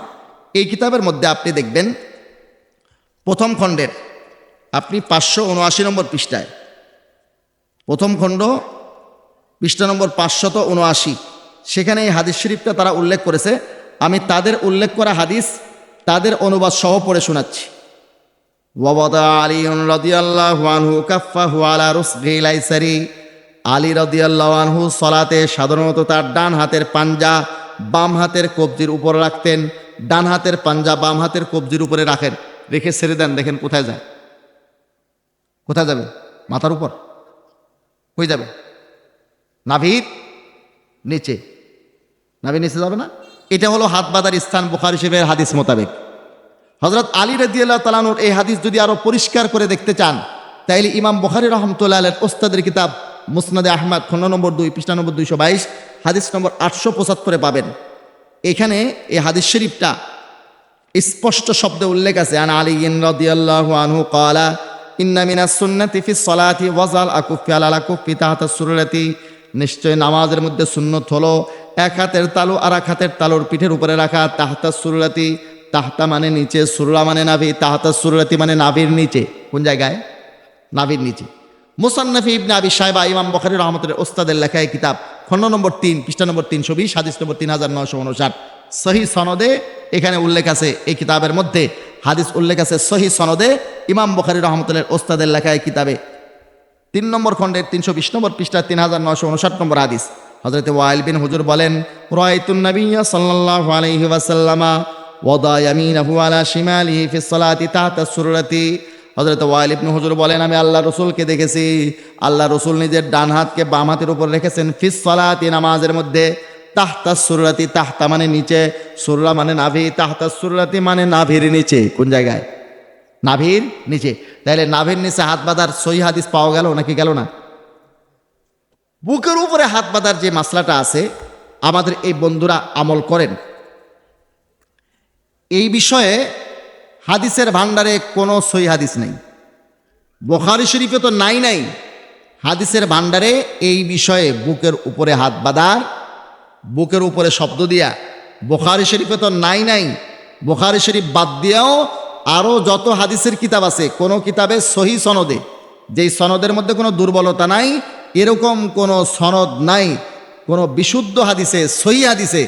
এই কিতাবের মধ্যে আপনি দেখবেন প্রথম খণ্ডের আপনি 579 নম্বর পৃষ্ঠায়, প্রথম খণ্ড পৃষ্ঠা নম্বর 579, সেখানে এই হাদিস শরীফটা তারা উল্লেখ করেছে। আমি তাদের উল্লেখ করা হাদিস তাদের অনুবাদ সহ পড়ে শোনাচ্ছি। ওয়াবাদা আলী রাদিয়াল্লাহু আনহু কাফফাহু আলা রুসগিল আইসারি, আলী রাদিয়াল্লাহু আনহু সালাতে সাধারণত তার ডান হাতের পাঞ্জা বাম হাতের কবজির উপর রাখতেন। ডান হাতের পাঞ্জা বাম হাতের কবজির উপরে রাখেন, রেখে ছেড়ে দেন। দেখেন কোথায় যায়, কোথায় যাবে? মাথার উপর। কই যাবে? নাভির নিচে। নাভির নিচে যাবে না? এটা হলো হাত বাঁধার স্থান বুখারী শরীফের হাদিস মোতাবেক। হযরত আলী রাদিয়াল্লাহু তাআলা আনহুর এই হাদিস যদি আরো পরিষ্কার করে দেখতে চান, তাইলে ইমাম বুখারী রাহমাতুল্লাহ আলাইহির ওস্তাদের কিতাব মুসনাদে আহমদ খণ্ড নম্বর 2 পৃষ্ঠা নম্বর 222 হাদিস নম্বর 875 পাবেন। এখানে এই হাদিস শরীফটা স্পষ্ট শব্দে উল্লেখ আছে, আন আলী রাদিয়াল্লাহু আনহু ক্বালা ইন্না মিনাস সুন্নাতি ফিস সালাতি ওয়াজাল আকুফি আলা আকুফি তাহতা সুররাতি, নিশ্চয় নামাজের মধ্যে সুন্নত হলো এক হাতের তালু আর এক হাতের তালুর পিঠের উপরে রাখা। তাহতা সুররাতি, তাহতা মানে নিচে, সুররা মানে নাভি, তাহতা সুররাতি মানে নাভির নিচে। কোন জায়গায়? নাভির নিচে। মুসান্নাফি ইবনে আবি শায়বা ইমাম বুখারী রাহমাতুল্লাহ ওস্তাদের লেখা এই কিতাব খণ্ড নম্বর 3 পৃষ্ঠা নম্বর 320 হাদিস নম্বর 3959 সহি সনদে এখানে উল্লেখ আছে। এই কিতাবের মধ্যে হাদিস উল্লেখ আছে সহি সনদে ইমাম বুখারী রাহমাতুল্লাহ ওস্তাদের লেখা এই কিতাবে 3 নম্বর খণ্ডের 320 নম্বর পৃষ্ঠা 3959 নম্বর হাদিস। হযরত ওয়াইল বিন হুজুর বলেন, রাআইতুন নাবিয়্য সাল্লাল্লাহু আলাইহি ওয়াসাল্লামা ওয়াদা ইয়ামিনাহু আলা শিমালিহি ফিস সালাতি তাহতা সুররাতি। হযরত ওয়াইল ইবনে হুজুর বলেন, আমি আল্লাহ রসুলকে দেখেছি, আল্লাহ রসুল নিজের ডান হাতকে বাম হাতের উপর রেখেছেন ফিস সালাতি নামাজের মধ্যে, তাহতা সুররাতি, তাহতা মানে নিচে, সুররা মানে নাভি, তাহতা সুররাতি মানে নাভির নিচে। কোন জায়গায়? নাভির নিচে। তাহলে নাভির নিচে হাত বাঁধার সহি হাদিস পাওয়া গেল নাকি গেল না? বুকের উপরে হাত বাঁধার যে মাসলাটা আছে আমাদের এই বন্ধুরা আমল করেন। এই বিষয়ে হাদিসের ভান্ডারে কোনো সহি হাদিস নেই, বুখারী শরীফে তো নাই। হাদিসের ভান্ডারে এই বিষয়ে বুকের উপরে হাত বাঁধার, বুকের উপরে শব্দ দিয়া বুখারী শরীফে তো নাই। বুখারী শরীফ বাদ দিয়েও আরও যত হাদিসের কিতাব আছে, কোনো কিতাবে সহি সনদে, যেই সনদের মধ্যে কোনো দুর্বলতা নাই, এরকম কোনো সনদ নাই, কোনো বিশুদ্ধ হাদিসে সহি হাদিসে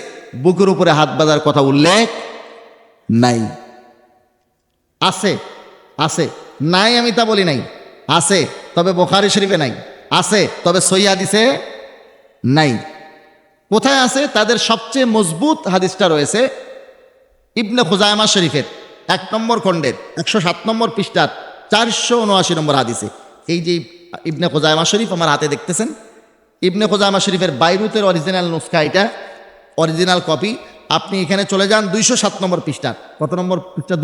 বুকের উপরে হাত বাঁধার কথা উল্লেখ নাই। আছে নাই, আমি তা বলি নাই, আছে, তবে বুখারী শরীফে নাই, আছে তবে সহি হাদিসে নাই। কোথায় আছে? তাদের সবচেয়ে মজবুত হাদিসটা রয়েছে ইবনে খুজাইমা শরীফের 1 নম্বর খণ্ডের 107 নম্বর পৃষ্ঠার 479 নম্বর হাদিসে। এই যে ইবনে খুজাইমা শরীফ আমার হাতে দেখতেছেন, ইবনে খুজাইমা শরীফের বাইরুতের অরিজিনাল নুসখা, এটা অরিজিনাল কপি। আপনি এখানে চলে যান 207 নম্বর পৃষ্ঠা। কত নম্বর পৃষ্ঠা?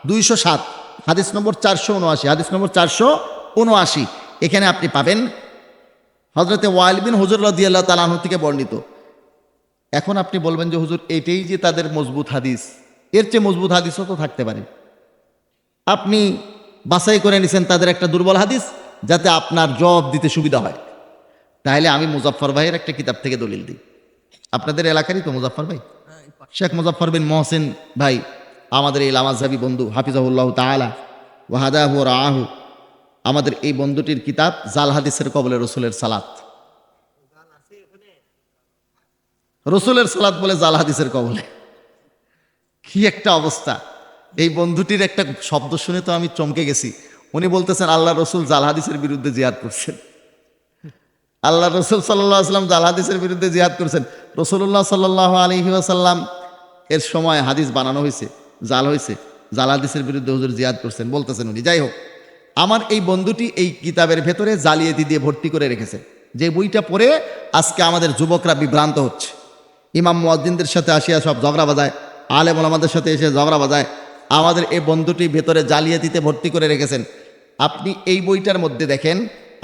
207 হাদিস নম্বর 479, হাদিস নম্বর 479। এখানে আপনি পাবেন হযরতে ওয়াইল বিন হুজুর রাদিয়াল্লাহু তাআলা আনহু থেকে বর্ণিত। এখন আপনি বলবেন যে হুজুর এটাই যে তাদের মজবুত হাদিস, এর চেয়ে মজবুত হাদিসও তো থাকতে পারে। আপনি বাছাই করে নিছেন তাদের একটা দুর্বল হাদিস যাতে আপনার জবাব দিতে সুবিধা হয়। তাহলে আমি মুজাফফর ভাইয়ের একটা কিতাব থেকে দলিল দিই। আপনাদের এলাকারই তো মুজাফফর ভাই, শেখ মুজাফফর বিন মহসিন ভাই, আমাদের এই লামাজহাবি বন্ধু হাফিজাহুল্লাহ তাআলা ওয়া হাদাহু ওয়া রাআহু। আমাদের এই বন্ধুটির কিতাব জাল হাদিসের কবলে রসুলের সালাত, রসুলের সালাত বলে জাল হাদিসের কবলে। কি একটা অবস্থা! এই বন্ধুটির একটা শব্দ শুনে তো আমি চমকে গেছি। উনি বলতেছেন আল্লাহ রসুল জাল হাদিসের বিরুদ্ধে জিহাদ করছেন। আল্লাহ রসুল সাল্লাল্লাহু আলাইহি ওয়াসাল্লাম জাল হাদিসের বিরুদ্ধে জিহাদ করছেন। রাসূলুল্লাহ সাল্লাল্লাহু আলাইহি ওয়াসাল্লাম এর সময় হাদিস বানানো হয়েছে, জাল হয়েছে, জাল হাদিসের বিরুদ্ধে হুজুর জিহাদ করছেন বলতেছেন উনি। যাই হোক, আমার এই বন্ধুটি এই কিতাবের ভেতরে জালিয়াতি দিয়ে ভর্তি করে রেখেছে, যে বইটা পড়ে আজকে আমাদের যুবকরা বিভ্রান্ত হচ্ছে। ইমাম মুয়াজ্জিনদের সাথে আসিয়া সব ঝগড়া বাজায়, আলেম ওলামাদের সাথে এসে ঝগড়া বাজায়। আমাদের এই বন্ধুটি ভেতরে জালিয়াতিতে ভর্তি করে রেখেছেন। আপনি এই বইটার মধ্যে দেখেন,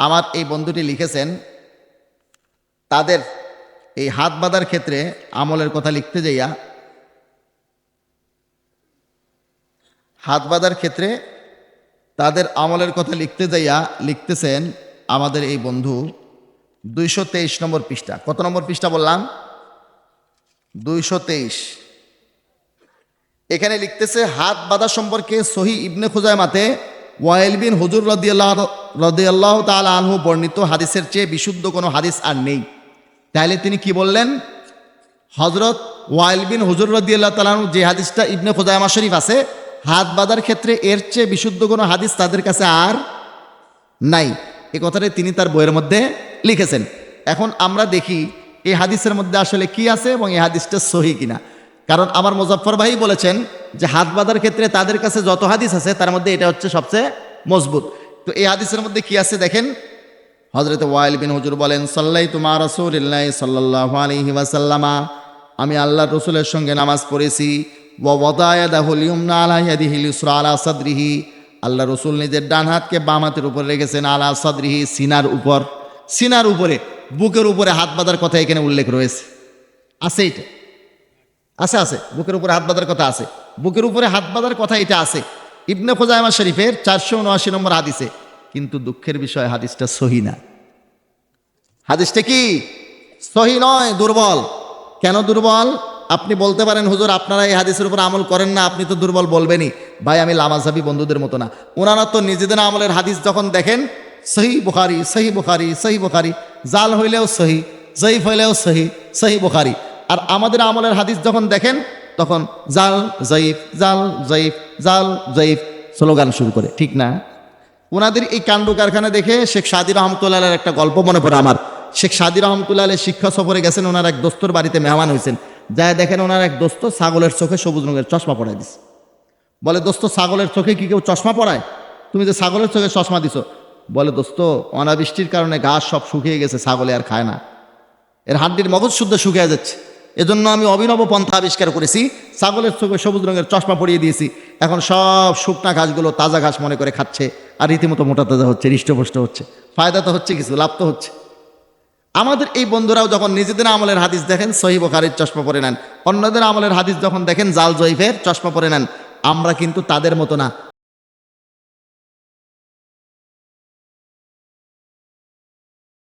আমার এই বন্ধুটি লিখেছেন তাদের এই হাত বাঁধার ক্ষেত্রে আমলের কথা লিখতে যাইয়া, হাত বাঁধার ক্ষেত্রে তাদের আমলের কথা লিখতে যাইয়া লিখতেছেন আমাদের এই বন্ধু 223 নম্বর পৃষ্ঠা। কত নম্বর পৃষ্ঠা বললাম? 223। এখানে লিখতেছে হাত বাঁধা সম্পর্কে সহি ইবনে খুজাইমাতে ওয়াইল বিন হুজুর রাদিয়াল্লাহু তাআলা আনহু বর্ণিত হাদিসের চেয়ে বিশুদ্ধ কোনো হাদিস আর নেই। তাহলে তিনি কি বললেন? হযরত ওয়াইল বিন হুজুর রাদিয়াল্লাহু তাআলা আনহু যে হাদিসটা ইবনে খুজাইমা শরীফ আছে হাত বাঁধার ক্ষেত্রে এর চেয়ে বিশুদ্ধ কোনো হাদিস তাদের কাছে আর নাই। এই কথাটাই তিনি তার বইয়ের মধ্যে লিখেছেন। এখন আমরা দেখি এই হাদিসের মধ্যে আসলে কি আছে এবং এই হাদিসটা সহি কিনা। কারণ আমার মুজাফফর ভাই বলেছেন যে হাত বাঁধার ক্ষেত্রে তাদের কাছে যত হাদিস আছে তার মধ্যে এটা হচ্ছে সবচেয়ে মজবুত। তো এই হাদিসের মধ্যে কি আছে দেখেন। হযরত ওয়াইল বিন হুজুর বলেন, সাল্লাইতু মা রাসূলিল্লাহি সাল্লাল্লাহু আলাইহি ওয়াসাল্লামা, আমি আল্লাহর রাসূলের সঙ্গে নামাজ পড়েছি। ওয়া ওয়াদা ইয়াদাহুল ইয়ুমনা আলা ইয়াদিহিল ইসরা আলা সাদরিহি, আল্লাহ রাসূল নিজের ডান হাতকে বাম হাতের উপরে রেখেছেন, আলা সাদরিহি সিনার উপর, সিনার উপরে, বুকের উপরে হাত বাঁধার কথা এখানে উল্লেখ রয়েছে। আছে এটা? আছে, আছে, বুকের উপরে হাত বাঁধার কথা আছে। বুকের উপরে হাত বাঁধার কথা এটা আছে ইবনে খুজাইমা শরীফের 479 নম্বর হাদিসে। কিন্তু দুঃখের বিষয় হাদিসটা সহি না। হাদিসটা কি? সহি নয়, দুর্বল। কেন দুর্বল? আপনি বলতে পারেন হুজুর আপনারা এই হাদিসের উপর আমল করেন না, আপনি তো দুর্বল বলবেনই। ভাই আমি লামাজাবি বন্ধুদের মতো না। ওনারা তো নিজেদের আমলের হাদিস যখন দেখেন সহি বুখারী, সহি বুখারী, সহি বুখারী, জাল হইলেও সহি, জয়ীফ হইলেও সহি, সহি বুখারী। আর আমাদের আমলের হাদিস যখন দেখেন তখন জাল জয়ীফ, জাল জয়ীফ, জাল জয়ীফ স্লোগান শুরু করে, ঠিক না? ওনাদের এই কাণ্ড কারখানা দেখে শেখ সাদি রহমতুল্লাহের একটা গল্প মনে পড়ে আমার। শেখ সাদি রহমতুল্লাহ শিক্ষা সফরে গেছেন, ওনার এক দোস্তর বাড়িতে মেহমান হয়েছেন। যায় দেখেন ওনার এক দোস্ত ছাগলের চোখে সবুজ রঙের চশমা পরায় দিছে। বলে, দোস্ত ছাগলের চোখে কি কেউ চশমা পরায়? তুমি যে ছাগলের চোখে চশমা দিছো। বলে, দোস্ত অনাবৃষ্টির কারণে ঘাস সব শুকিয়ে গেছে, ছাগলে আর খায় না, এর হাড্ডির মগজ শুদ্ধ শুকিয়ে যাচ্ছে। এজন্য আমি অভিনব পন্থা আবিষ্কার করেছি, ছাগলের চোখে সবুজ রঙের চশমা পরিয়ে দিয়েছি। এখন সব শুকনা ঘাসগুলো তাজা ঘাস মনে করে খাচ্ছে, আর রীতিমতো মোটা তাজা হচ্ছে, হৃষ্টপুষ্ট হচ্ছে। ফায়দা তো হচ্ছে, কিছু লাভ তো হচ্ছে। আমাদের এই বন্ধুরাও যখন নিজেদের আমলের হাদিস দেখেন সহিহ বুখারীর চশমা পরে নেন, অন্যদের আমলের হাদিস যখন দেখেন জাল জয়ীফের চশমা পরে নেন। আমরা কিন্তু তাদের মতো না,